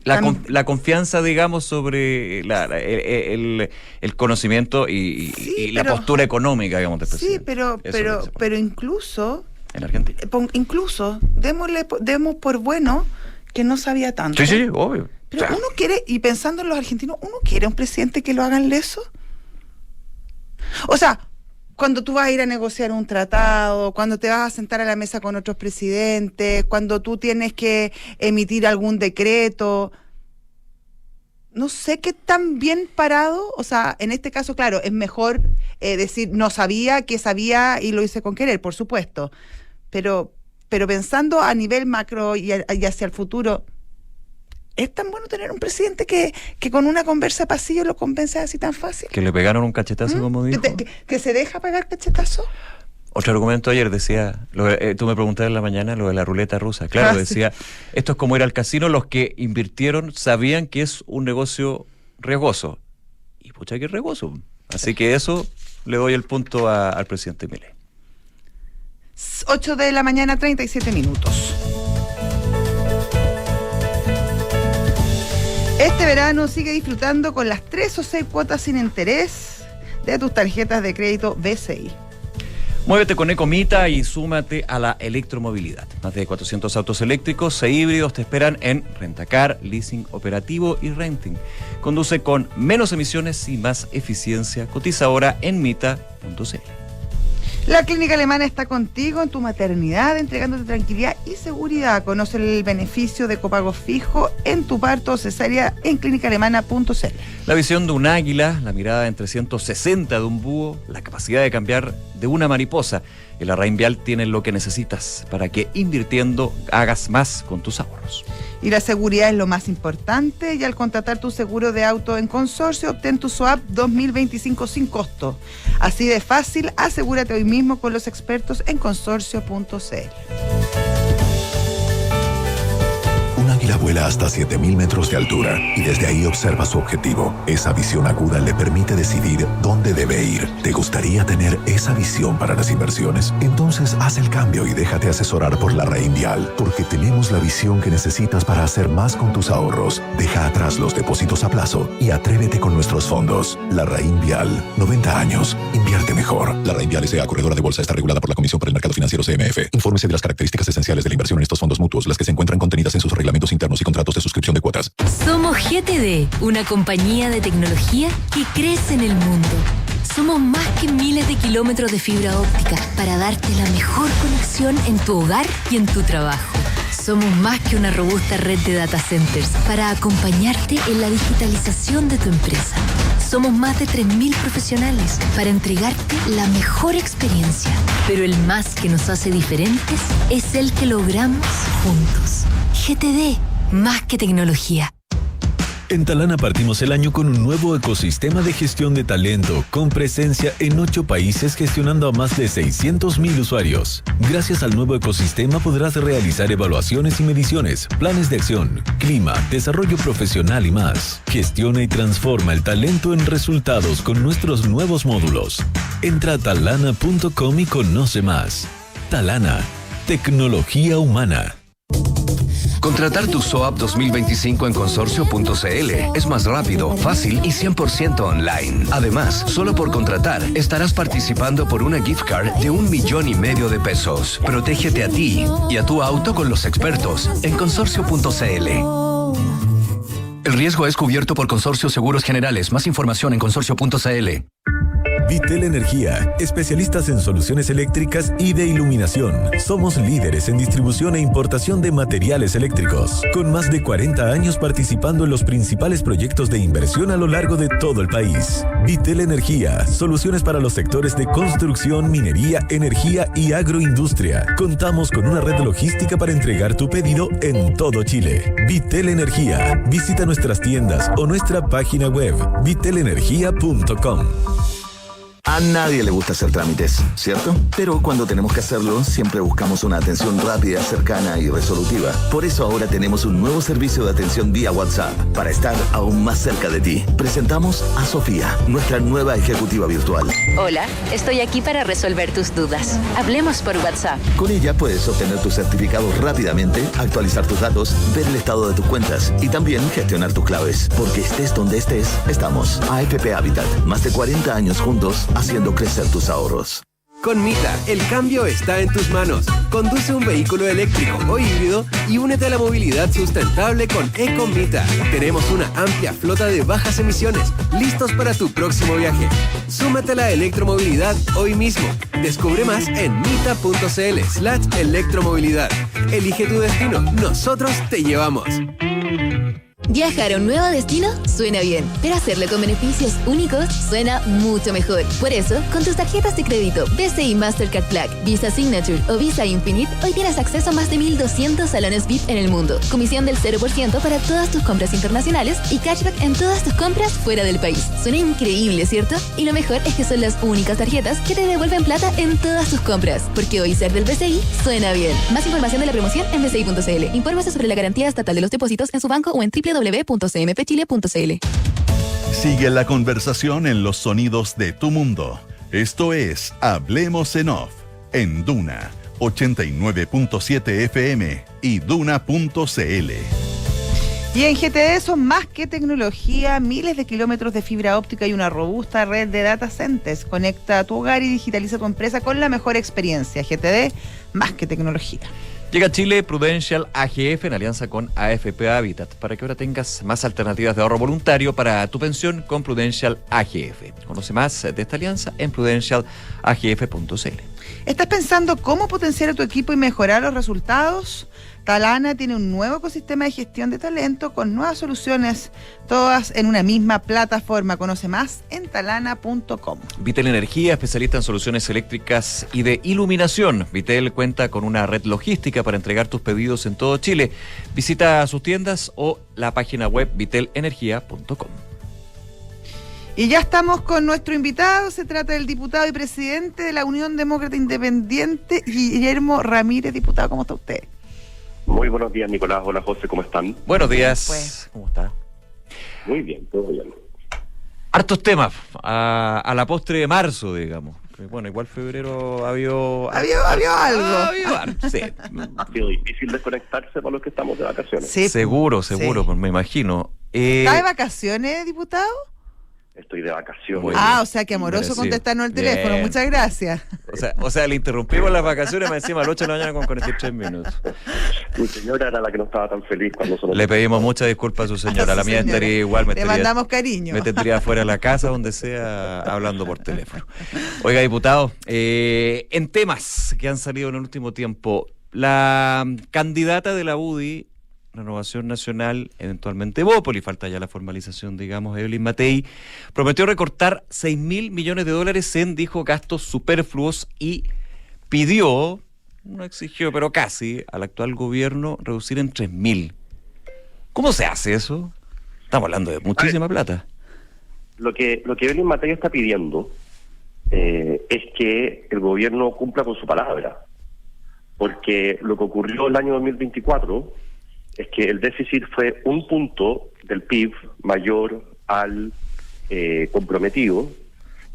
La confianza, digamos, sobre el conocimiento y la postura económica, digamos, del presidente. Sí, pero incluso en Argentina. Incluso demos por bueno que no sabía tanto. Sí, obvio. Pero uno quiere, y pensando en los argentinos, ¿uno quiere un presidente que lo hagan leso? O sea, cuando tú vas a ir a negociar un tratado, cuando te vas a sentar a la mesa con otros presidentes, cuando tú tienes que emitir algún decreto, no sé qué tan bien parado, o sea, en este caso, claro, es mejor decir no sabía, que sabía y lo hice con querer, por supuesto, pero pensando a nivel macro y hacia el futuro, ¿es tan bueno tener un presidente que con una conversa de pasillo lo convence así tan fácil? Que le pegaron un cachetazo, como dijo. ¿Que se deja pegar cachetazo? Otro argumento ayer decía, tú me preguntabas en la mañana lo de la ruleta rusa. Claro, decía, esto es como ir al casino, los que invirtieron sabían que es un negocio riesgoso. Y pucha que es riesgoso. Así que eso le doy el punto al presidente Milei. 8 de la mañana, 37 minutos. Este verano sigue disfrutando con las 3 o 6 cuotas sin interés de tus tarjetas de crédito BCI. Muévete con Ecomita y súmate a la electromovilidad. Más de 400 autos eléctricos e híbridos te esperan en Rentacar, Leasing Operativo y Renting. Conduce con menos emisiones y más eficiencia. Cotiza ahora en mita.cl. La Clínica Alemana está contigo en tu maternidad, entregándote tranquilidad y seguridad. Conoce el beneficio de copago fijo en tu parto o cesárea en clínicaalemana.cl. La visión de un águila, la mirada en 360 de un búho, la capacidad de cambiar de una mariposa. El Larraín Vial tiene lo que necesitas para que invirtiendo hagas más con tus ahorros. Y la seguridad es lo más importante, y al contratar tu seguro de auto en Consorcio, obtén tu SOAP 2025 sin costo. Así de fácil, asegúrate hoy mismo con los expertos en consorcio.cl. Un águila vuela hasta 7.000 metros de altura y desde ahí observa su objetivo. Esa visión aguda le permite decidir dónde debe ir. ¿Te gustaría tener esa visión para las inversiones? Entonces haz el cambio y déjate asesorar por Larraín Vial, porque tenemos la visión que necesitas para hacer más con tus ahorros. Deja atrás los depósitos a plazo y atrévete con nuestros fondos. Larraín Vial, 90 años. Invierte mejor. Larraín Vial S.A., corredora de bolsa, está regulada por la Comisión para el Mercado Financiero CMF. Infórmese de las características esenciales de la inversión en estos fondos mutuos, las que se encuentran contenidas en sus reglamentos internos y contratos de suscripción de cuotas. Somos GTD, una compañía de tecnología que crece en el mundo. Somos más que miles de kilómetros de fibra óptica para darte la mejor conexión en tu hogar y en tu trabajo. Somos más que una robusta red de data centers para acompañarte en la digitalización de tu empresa. Somos más de 3.000 profesionales para entregarte la mejor experiencia. Pero el más que nos hace diferentes es el que logramos juntos. GTD, más que tecnología. En Talana partimos el año con un nuevo ecosistema de gestión de talento con presencia en 8 países, gestionando a más de 600.000 usuarios. Gracias al nuevo ecosistema podrás realizar evaluaciones y mediciones, planes de acción, clima, desarrollo profesional y más. Gestiona y transforma el talento en resultados con nuestros nuevos módulos. Entra a talana.com y conoce más. Talana, tecnología humana. Contratar tu SOAP 2025 en consorcio.cl es más rápido, fácil y 100% online. Además, solo por contratar estarás participando por una gift card de 1,5 millones de pesos. Protégete a ti y a tu auto con los expertos en consorcio.cl. El riesgo es cubierto por Consorcio Seguros Generales. Más información en consorcio.cl. Vitel Energía, especialistas en soluciones eléctricas y de iluminación. Somos líderes en distribución e importación de materiales eléctricos, con más de 40 años participando en los principales proyectos de inversión a lo largo de todo el país. Vitel Energía, soluciones para los sectores de construcción, minería, energía y agroindustria. Contamos con una red logística para entregar tu pedido en todo Chile. Vitel Energía, visita nuestras tiendas o nuestra página web vitelenergia.com. A nadie le gusta hacer trámites, ¿cierto? Pero cuando tenemos que hacerlo, siempre buscamos una atención rápida, cercana y resolutiva. Por eso ahora tenemos un nuevo servicio de atención vía WhatsApp para estar aún más cerca de ti. Presentamos a Sofía, nuestra nueva ejecutiva virtual. Hola, estoy aquí para resolver tus dudas. Hablemos por WhatsApp. Con ella puedes obtener tus certificados rápidamente, actualizar tus datos, ver el estado de tus cuentas y también gestionar tus claves. Porque estés donde estés, estamos. AFP Habitat, más de 40 años juntos, haciendo crecer tus ahorros. Con Mita, el cambio está en tus manos. Conduce un vehículo eléctrico o híbrido y únete a la movilidad sustentable con EcoMita. Tenemos una amplia flota de bajas emisiones, listos para tu próximo viaje. Súmate a la electromovilidad hoy mismo. Descubre más en mita.cl/electromovilidad. Elige tu destino, nosotros te llevamos. Viajar a un nuevo destino suena bien, pero hacerlo con beneficios únicos suena mucho mejor. Por eso, con tus tarjetas de crédito BCI Mastercard Black, Visa Signature o Visa Infinite, hoy tienes acceso a más de 1.200 salones VIP en el mundo, comisión del 0% para todas tus compras internacionales y cashback en todas tus compras fuera del país. Suena increíble, ¿cierto? Y lo mejor es que son las únicas tarjetas que te devuelven plata en todas tus compras, porque hoy ser del BCI suena bien. Más información de la promoción en bci.cl. Infórmese sobre la garantía estatal de los depósitos en su banco o en www.cmfchile.cl. Sigue la conversación en los sonidos de tu mundo. Esto es Hablemos en Off, en Duna 89.7 FM y Duna.cl. Y en GTD son más que tecnología, miles de kilómetros de fibra óptica y una robusta red de data centers. Conecta a tu hogar y digitaliza tu empresa con la mejor experiencia. GTD, más que tecnología. Llega a Chile Prudential AGF en alianza con AFP Habitat para que ahora tengas más alternativas de ahorro voluntario para tu pensión con Prudential AGF. Conoce más de esta alianza en prudentialagf.cl. ¿Estás pensando cómo potenciar a tu equipo y mejorar los resultados? Talana tiene un nuevo ecosistema de gestión de talento con nuevas soluciones, todas en una misma plataforma. Conoce más en talana.com. Vitel Energía, especialista en soluciones eléctricas y de iluminación. Vitel cuenta con una red logística para entregar tus pedidos en todo Chile. Visita sus tiendas o la página web vitelenergia.com. Y ya estamos con nuestro invitado. Se trata del diputado y presidente de la Unión Demócrata Independiente, Guillermo Ramírez. Diputado, ¿cómo está usted? Muy buenos días, Nicolás. Hola, José, ¿cómo están? Buenos días. Pues. ¿Cómo está? Muy bien, todo bien. Hartos temas a la postre de marzo, digamos. Bueno, igual febrero había algo. Sí. Ha sido difícil desconectarse para los que estamos de vacaciones. Sí. Seguro, Sí. pues me imagino. ¿Está de vacaciones, diputado? Estoy de vacaciones. O sea, que amoroso Merecido. contestarnos el teléfono. Bien. Muchas gracias. O sea, le interrumpimos las vacaciones, me encima a las 8 de la mañana con 43 minutos. Mi señora era la que no estaba tan feliz cuando solo... Le pedimos muchas disculpas a su señora. La mía estaría igual. Le mandamos cariño. Me tendría fuera de la casa, donde sea, hablando por teléfono. Oiga, diputado, en temas que han salido en el último tiempo, la candidata de la UDI, Renovación Nacional, eventualmente Bópoli, falta ya la formalización, digamos, Evelyn Matei, prometió recortar $6.000 millones en, dijo, gastos superfluos y pidió, no exigió, pero casi, al actual gobierno reducir en 3.000. ¿Cómo se hace eso? Estamos hablando de muchísima plata. Lo que Evelyn Matei está pidiendo es que el gobierno cumpla con su palabra, porque lo que ocurrió el año 2024 es que el déficit fue 1 punto del PIB mayor al comprometido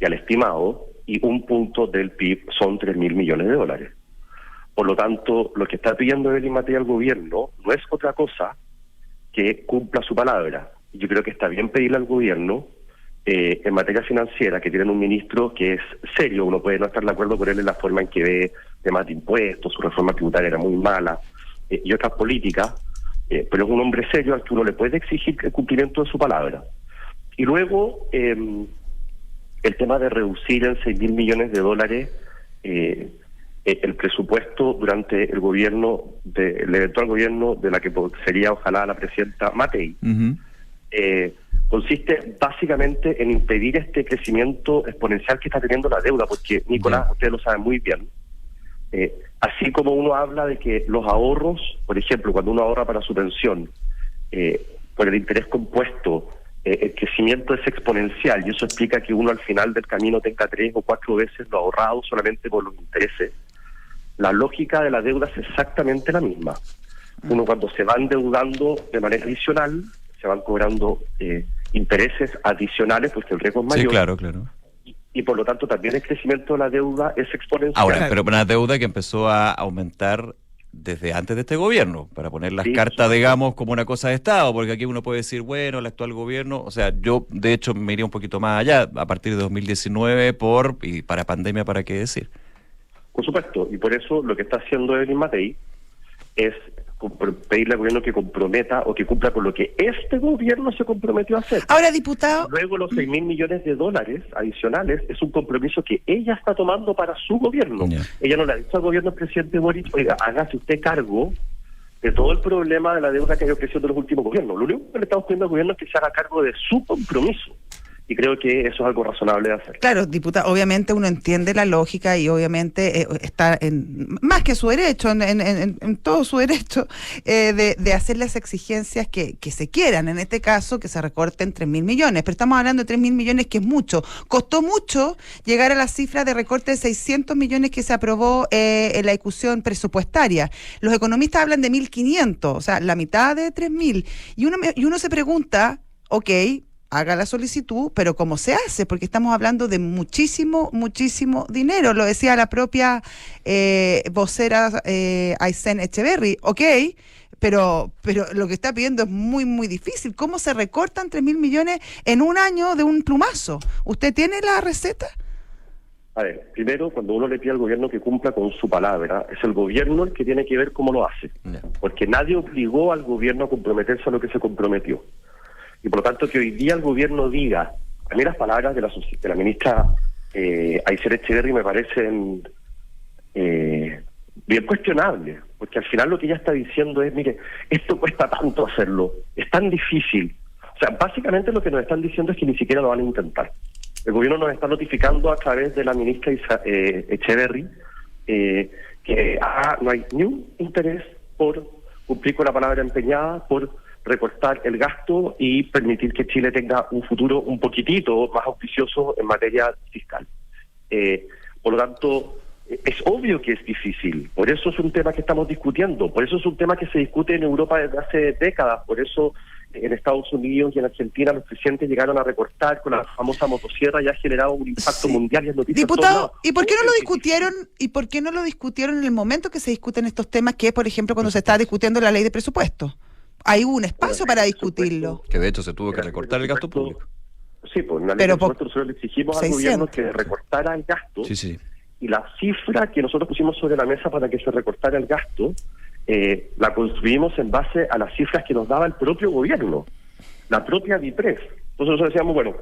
y al estimado, y 1 punto del PIB son $3.000 millones. Por lo tanto, lo que está pidiendo Evelyn Matei al gobierno no es otra cosa que cumpla su palabra. Yo creo que está bien pedirle al gobierno, en materia financiera, que tienen un ministro que es serio. Uno puede no estar de acuerdo con él en la forma en que ve temas de impuestos, su reforma tributaria era muy mala, y otras políticas, pero es un hombre serio al que uno le puede exigir el cumplimiento de su palabra. Y luego, el tema de reducir en $6.000 millones el presupuesto durante el gobierno, el eventual gobierno de la que sería ojalá la presidenta Matei, consiste básicamente en impedir este crecimiento exponencial que está teniendo la deuda, porque, Nicolás, ustedes lo saben muy bien, así como uno habla de que los ahorros, por ejemplo, cuando uno ahorra para su pensión, por el interés compuesto, el crecimiento es exponencial y eso explica que uno al final del camino tenga 3 o 4 veces lo ahorrado solamente por los intereses. La lógica de la deuda es exactamente la misma. Uno cuando se va endeudando de manera adicional, se van cobrando intereses adicionales porque el riesgo es mayor. Sí, claro. Y por lo tanto también el crecimiento de la deuda es exponencial. Ahora, pero una deuda que empezó a aumentar desde antes de este gobierno, para poner las cartas, digamos, como una cosa de Estado, porque aquí uno puede decir, bueno, el actual gobierno, o sea, yo de hecho me iría un poquito más allá, a partir de 2019, y para pandemia, ¿para qué decir? Por supuesto, y por eso lo que está haciendo Evelyn Matei es pedirle al gobierno que comprometa o que cumpla con lo que este gobierno se comprometió a hacer. Ahora, diputado... Luego los $6.000 millones adicionales es un compromiso que ella está tomando para su gobierno. Ella no le ha dicho al gobierno del presidente Boric, oiga, hágase usted cargo de todo el problema de la deuda que ha ido creciendo en los últimos gobiernos. Lo único que le estamos pidiendo al gobierno es que se haga cargo de su compromiso. Y creo que eso es algo razonable de hacer. Claro, diputado, obviamente uno entiende la lógica y obviamente está más que su derecho, en todo su derecho, de hacer las exigencias que se quieran. En este caso, que se recorten 3.000 millones. Pero estamos hablando de 3.000 millones, que es mucho. Costó mucho llegar a la cifra de recorte de 600 millones que se aprobó en la ejecución presupuestaria. Los economistas hablan de 1.500, o sea, la mitad de 3.000. Y uno se pregunta, ok, haga la solicitud, pero ¿cómo se hace? Porque estamos hablando de muchísimo dinero. Lo decía la propia vocera Aysén Echeverry. Ok, pero lo que está pidiendo es muy difícil. ¿Cómo se recortan 3.000 millones en un año de un plumazo? ¿Usted tiene la receta? A ver, primero, cuando uno le pide al gobierno que cumpla con su palabra, es el gobierno el que tiene que ver cómo lo hace. Porque nadie obligó al gobierno a comprometerse a lo que se comprometió. Y por lo tanto que hoy día el gobierno diga, a mí las palabras de la ministra Aysén Echeverry me parecen bien cuestionables, porque al final lo que ella está diciendo es, mire, esto cuesta tanto hacerlo, es tan difícil. O sea, básicamente lo que nos están diciendo es que ni siquiera lo van a intentar. El gobierno nos está notificando a través de la ministra Echeverry que no hay ni un interés por cumplir con la palabra empeñada, por recortar el gasto y permitir que Chile tenga un futuro un poquitito más auspicioso en materia fiscal. Por lo tanto, es obvio que es difícil, por eso es un tema que estamos discutiendo, por eso es un tema que se discute en Europa desde hace décadas, por eso en Estados Unidos y en Argentina los presidentes llegaron a recortar con la famosa motosierra y ha generado un impacto mundial y es noticia. Diputado, ¿y por qué no lo discutieron? ¿Y por qué no lo discutieron en el momento que se discuten estos temas, que es, por ejemplo, cuando se está discutiendo la ley de presupuesto? Hay un espacio para discutirlo. Que de hecho se tuvo que recortar el gasto público. Sí, pues en la ley de presupuesto nosotros le exigimos al gobierno que recortara el gasto. Sí. Y la cifra que nosotros pusimos sobre la mesa para que se recortara el gasto, la construimos en base a las cifras que nos daba el propio gobierno, la propia DIPRES. Entonces nosotros decíamos, bueno,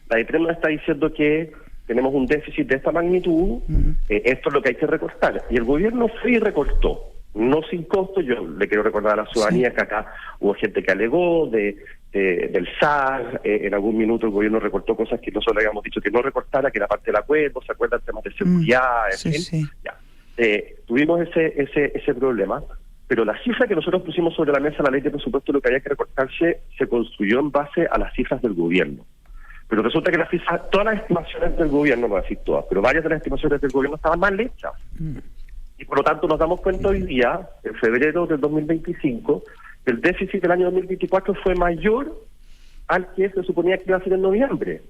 la DIPRES nos está diciendo que tenemos un déficit de esta magnitud, esto es lo que hay que recortar. Y el gobierno fue y recortó. No sin costo. Yo le quiero recordar a la ciudadanía que acá hubo gente que alegó del SAR, en algún minuto el gobierno recortó cosas que nosotros le habíamos dicho que no recortara, que era parte del acuerdo, ¿se acuerdan? Temas de seguridad, en fin. Ya. Tuvimos ese problema, pero la cifra que nosotros pusimos sobre la mesa, la ley de presupuesto, lo que había que recortarse, se construyó en base a las cifras del gobierno. Pero resulta que las cifras, todas las estimaciones del gobierno, no voy a decir todas, pero varias de las estimaciones del gobierno estaban mal hechas. Y por lo tanto nos damos cuenta hoy día, en febrero del 2025, que el déficit del año 2024 fue mayor al que se suponía que iba a ser en noviembre,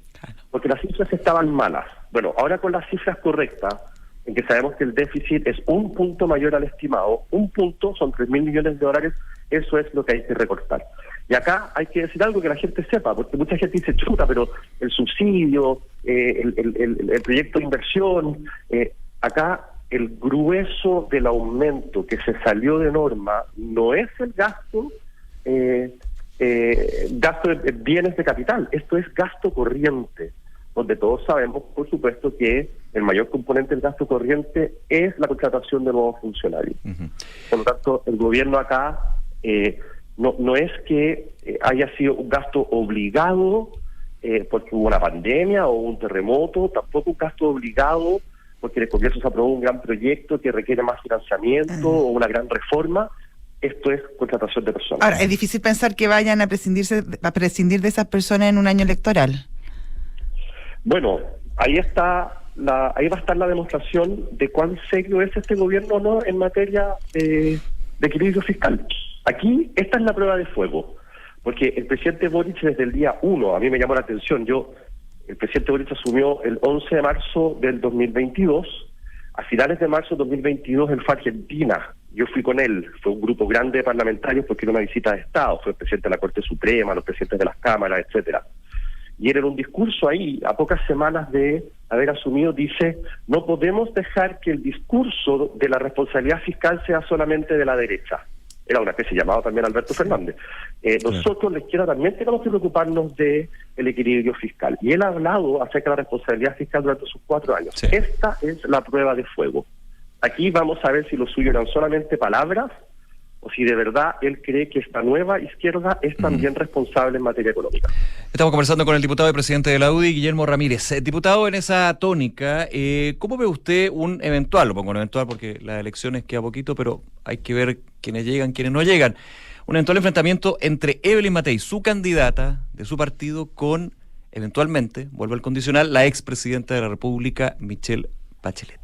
porque las cifras estaban malas. Bueno, ahora con las cifras correctas, en que sabemos que el déficit es un punto mayor al estimado, un punto son 3.000 millones de dólares, eso es lo que hay que recortar. Y acá hay que decir algo que la gente sepa, porque mucha gente dice, chuta, pero el subsidio, el proyecto de inversión, acá el grueso del aumento que se salió de norma no es el gasto de bienes de capital, esto es gasto corriente, donde todos sabemos, por supuesto, que el mayor componente del gasto corriente es la contratación de nuevos funcionarios. Por lo tanto, el gobierno acá no es que haya sido un gasto obligado porque hubo una pandemia o un terremoto, tampoco un gasto obligado porque el Congreso se aprobó un gran proyecto que requiere más financiamiento o una gran reforma. esto es contratación de personas. Ahora, es difícil pensar que vayan a prescindir de esas personas en un año electoral. Bueno, ahí va a estar la demostración de cuán serio es este gobierno o no en materia de equilibrio fiscal. Aquí, esta es la prueba de fuego, porque el presidente Boric desde el día 1, a mí me llamó la atención, el presidente Boric asumió el 11 de marzo del 2022, a finales de marzo del 2022 él fue a Argentina, yo fui con él, fue un grupo grande de parlamentarios porque era una visita de Estado, fue el presidente de la Corte Suprema, los presidentes de las cámaras, etcétera. Y él en un discurso ahí, a pocas semanas de haber asumido, dice, no podemos dejar que el discurso de la responsabilidad fiscal sea solamente de la derecha. Era una especie llamado también Alberto Fernández. Nosotros, la izquierda, también tenemos que preocuparnos del equilibrio fiscal. Y él ha hablado acerca de la responsabilidad fiscal durante sus 4 años. Sí. Esta es la prueba de fuego. Aquí vamos a ver si lo suyo eran solamente palabras o si de verdad él cree que esta nueva izquierda es también responsable en materia económica. Estamos conversando con el diputado y presidente de la UDI, Guillermo Ramírez. Diputado, en esa tónica, ¿cómo ve usted un eventual, lo pongo en eventual porque las elecciones queda poquito, pero hay que ver quiénes llegan, quiénes no llegan, un eventual enfrentamiento entre Evelyn Matei, su candidata de su partido, con, eventualmente, vuelvo al condicional, la expresidenta de la República, Michelle Bachelet?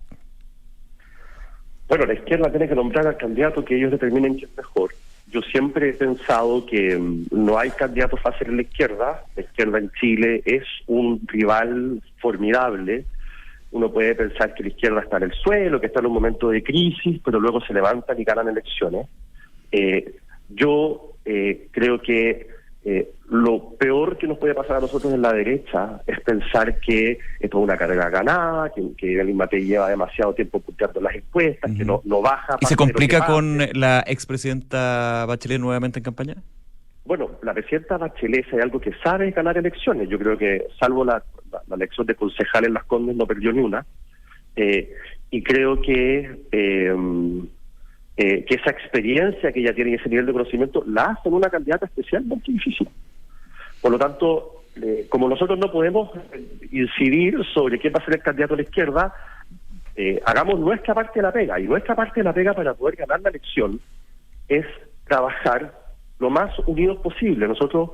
Bueno, la izquierda tiene que nombrar al candidato que ellos determinen que es mejor. Yo siempre he pensado que no hay candidato fácil en la izquierda. La izquierda en Chile es un rival formidable. Uno puede pensar que la izquierda está en el suelo, que está en un momento de crisis, pero luego se levantan y ganan elecciones. Yo creo que lo peor que nos puede pasar a nosotros en la derecha es pensar que esto es una carrera ganada, que Evelyn Matei lleva demasiado tiempo punteando las encuestas, que no baja. ¿Y se complica con la expresidenta Bachelet nuevamente en campaña? Bueno, la presidenta Bachelet, si hay algo que sabe, es ganar elecciones. Yo creo que, salvo la elección de concejal en Las Condes, no perdió ni una. Y creo que esa experiencia que ella tiene y ese nivel de conocimiento la hace una candidata especialmente difícil. Por lo tanto, como nosotros no podemos incidir sobre quién va a ser el candidato a la izquierda, hagamos nuestra parte de la pega. Y nuestra parte de la pega para poder ganar la elección es trabajar lo más unidos posible. Nosotros,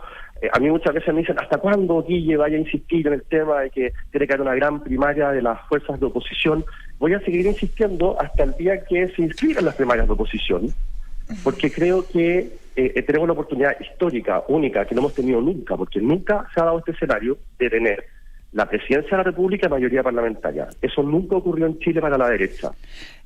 a mí muchas veces me dicen, ¿hasta cuándo, Guille, vaya a insistir en el tema de que tiene que haber una gran primaria de las fuerzas de oposición? Voy a seguir insistiendo hasta el día que se inscriban las primarias de oposición, porque creo que tenemos una oportunidad histórica, única, que no hemos tenido nunca, porque nunca se ha dado este escenario de tener la presidencia de la República y mayoría parlamentaria. Eso nunca ocurrió en Chile para la derecha.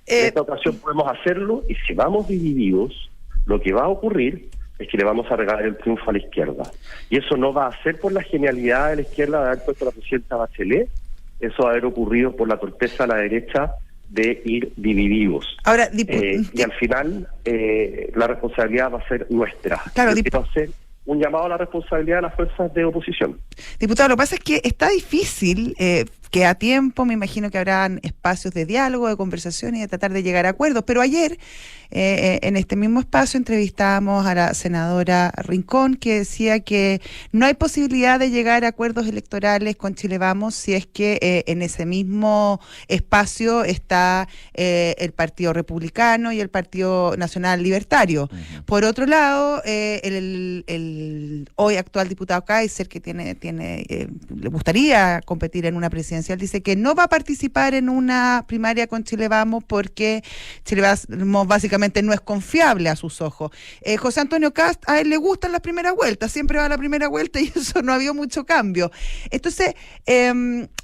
En esta ocasión podemos hacerlo, y si vamos divididos, lo que va a ocurrir es que le vamos a regalar el triunfo a la izquierda. Y eso no va a ser por la genialidad de la izquierda de haber puesto a la presidenta Bachelet, eso va a haber ocurrido por la torpeza de la derecha de ir divididos. Ahora, y al final la responsabilidad va a ser nuestra. Claro, va a ser un llamado a la responsabilidad de las fuerzas de oposición. Diputado, lo que pasa es que está difícil, que a tiempo me imagino que habrán espacios de diálogo, de conversación y de tratar de llegar a acuerdos, pero ayer en este mismo espacio entrevistábamos a la senadora Rincón, que decía que no hay posibilidad de llegar a acuerdos electorales con Chile Vamos si es que en ese mismo espacio está el Partido Republicano y el Partido Nacional Libertario. Uh-huh. Por otro lado, el hoy actual diputado Kaiser, que le gustaría competir en una presidencial, dice que no va a participar en una primaria con Chile Vamos porque Chile Vamos básicamente no es confiable a sus ojos. José Antonio Kast, a él le gustan las primeras vueltas, siempre va a la primera vuelta y eso no ha habido mucho cambio. Entonces,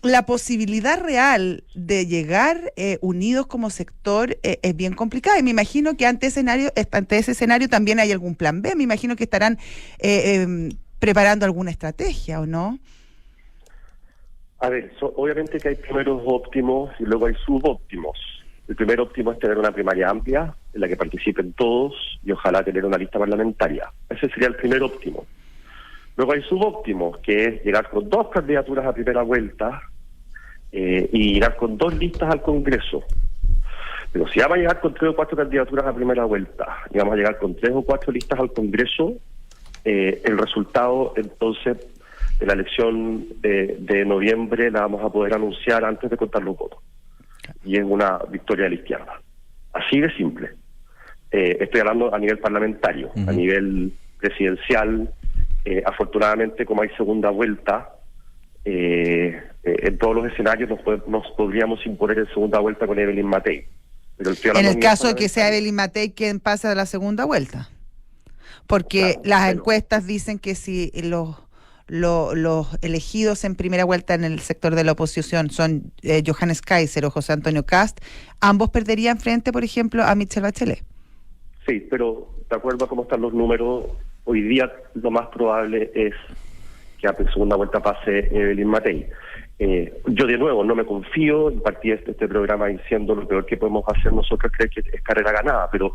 la posibilidad real de llegar unidos como sector es bien complicada, y me imagino que ante ese escenario también hay algún plan B. Me imagino que estarán preparando alguna estrategia, ¿o no? A ver, obviamente que hay primeros óptimos y luego hay subóptimos. El primer óptimo es tener una primaria amplia en la que participen todos y ojalá tener una lista parlamentaria. Ese sería el primer óptimo. Luego hay subóptimos, que es llegar con 2 candidaturas a primera vuelta y llegar con 2 listas al Congreso. Pero si vamos a llegar con 3 o 4 candidaturas a primera vuelta y vamos a llegar con 3 o 4 listas al Congreso, el resultado entonces de la elección de noviembre la vamos a poder anunciar antes de contar los votos. Y es una victoria de la izquierda. Así de simple. Estoy hablando a nivel parlamentario. A nivel presidencial, afortunadamente, como hay segunda vuelta, en todos los escenarios nos podríamos imponer en segunda vuelta con Evelyn Matei. Pero en el caso de que sea Evelyn Matei quien pasa de la segunda vuelta. Porque las encuestas dicen que si los elegidos en primera vuelta en el sector de la oposición son Johannes Kaiser o José Antonio Kast, ambos perderían frente, por ejemplo, a Michelle Bachelet. Sí, pero de acuerdo a cómo están los números, hoy día lo más probable es que a segunda vuelta pase Evelyn Matei. Yo de nuevo no me confío, y partí este programa diciendo lo peor que podemos hacer nosotros creer que es carrera ganada, pero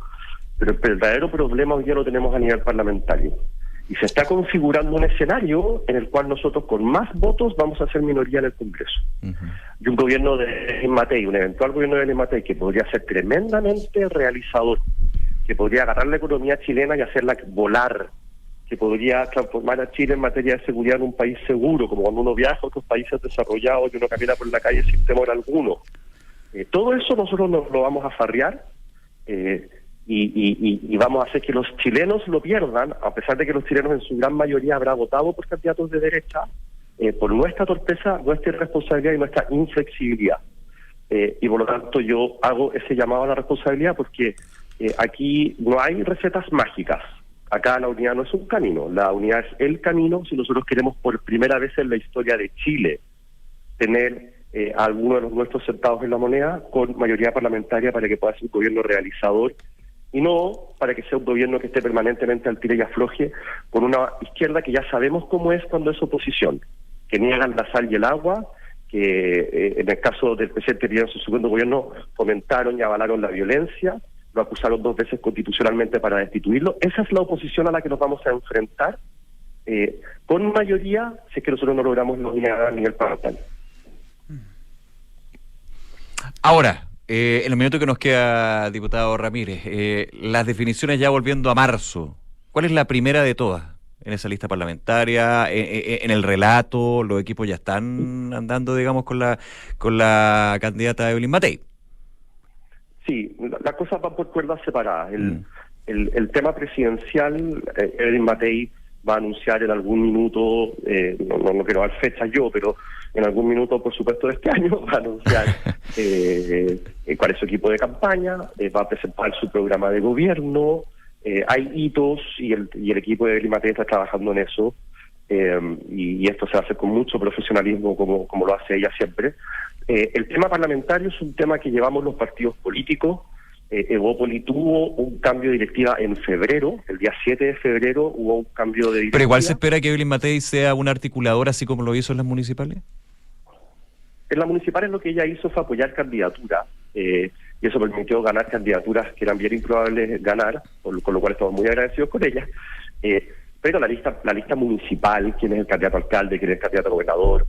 el verdadero problema hoy día lo tenemos a nivel parlamentario. Y se está configurando un escenario en el cual nosotros con más votos vamos a ser minoría en el Congreso. Y un gobierno de Evelyn Matei, un eventual gobierno de Evelyn Matei que podría ser tremendamente realizador, que podría agarrar la economía chilena y hacerla volar, que podría transformar a Chile en materia de seguridad en un país seguro, como cuando uno viaja a otros países desarrollados y uno camina por la calle sin temor alguno. Todo eso nosotros nos lo vamos a farrear y vamos a hacer que los chilenos lo pierdan, a pesar de que los chilenos en su gran mayoría habrán votado por candidatos de derecha, por nuestra torpeza, nuestra irresponsabilidad y nuestra inflexibilidad. Y por lo tanto yo hago ese llamado a la responsabilidad porque aquí no hay recetas mágicas. Acá la unidad no es un camino, la unidad es el camino si nosotros queremos por primera vez en la historia de Chile tener a alguno de los nuestros sentados en la moneda con mayoría parlamentaria para que pueda ser un gobierno realizador y no para que sea un gobierno que esté permanentemente al tire y afloje con una izquierda que ya sabemos cómo es cuando es oposición, que niegan la sal y el agua, que en el caso del presidente Piñera en su segundo gobierno fomentaron y avalaron la violencia, lo acusaron 2 veces constitucionalmente para destituirlo. Esa es la oposición a la que nos vamos a enfrentar con mayoría si es que nosotros no logramos la unidad a nivel parlamentario. Ahora, en el minuto que nos queda, diputado Ramírez, las definiciones ya volviendo a marzo, ¿cuál es la primera de todas en esa lista parlamentaria, en el relato? Los equipos ya están andando, digamos, con la candidata Evelyn Matei. Sí, las cosas van por cuerdas separadas. El tema presidencial, Evelyn Matei va a anunciar en algún minuto, no quiero dar fecha yo, pero en algún minuto, por supuesto, de este año, va a anunciar cuál es su equipo de campaña, va a presentar su programa de gobierno, hay hitos y el equipo de Evelyn Matei está trabajando en eso, y esto se va a hacer con mucho profesionalismo como lo hace ella siempre. El tema parlamentario es un tema que llevamos los partidos políticos. Evópoli tuvo un cambio de directiva en febrero, el día 7 de febrero hubo un cambio de directiva. ¿Pero igual se espera que Evelyn Matei sea un articulador así como lo hizo en las municipales? En las municipales lo que ella hizo fue apoyar candidaturas, y eso permitió ganar candidaturas que eran bien improbables ganar, con lo cual estamos muy agradecidos con ella. Pero la lista municipal, quién es el candidato a alcalde, quién es el candidato a gobernador,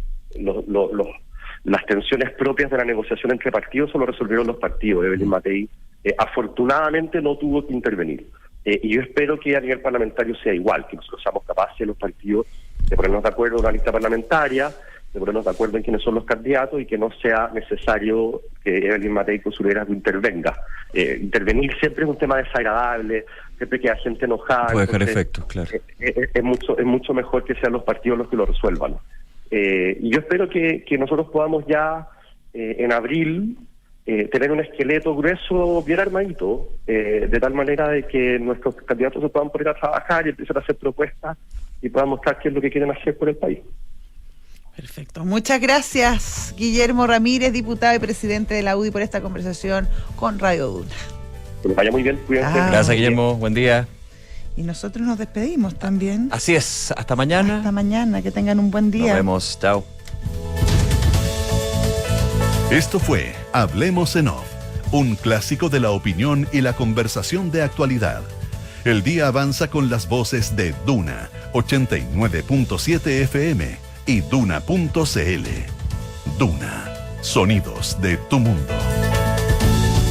las tensiones propias de la negociación entre partidos solo resolvieron los partidos. Evelyn Matei afortunadamente no tuvo que intervenir. Y yo espero que a nivel parlamentario sea igual, que nosotros seamos capaces los partidos de ponernos de acuerdo en una lista parlamentaria, de ponernos de acuerdo en quiénes son los candidatos y que no sea necesario que Evelyn Matei con su liderazgo intervenga. Intervenir siempre es un tema desagradable, siempre queda gente enojada. Puede dejar efectos, claro. Es mucho mejor que sean los partidos los que lo resuelvan. Y yo espero que nosotros podamos ya en abril tener un esqueleto grueso bien armadito, de tal manera de que nuestros candidatos se puedan poner a trabajar y empiezan a hacer propuestas y puedan mostrar qué es lo que quieren hacer por el país. Perfecto. Muchas gracias, Guillermo Ramírez, diputado y presidente de la UDI, por esta conversación con Radio Duna. Que les vaya muy bien, cuídense. Gracias, Guillermo. Buen día. Y nosotros nos despedimos también. Así es. Hasta mañana. Hasta mañana. Que tengan un buen día. Nos vemos. Chao. Esto fue Hablemos en Off, un clásico de la opinión y la conversación de actualidad. El día avanza con las voces de Duna 89.7 FM y Duna.cl. Duna, sonidos de tu mundo.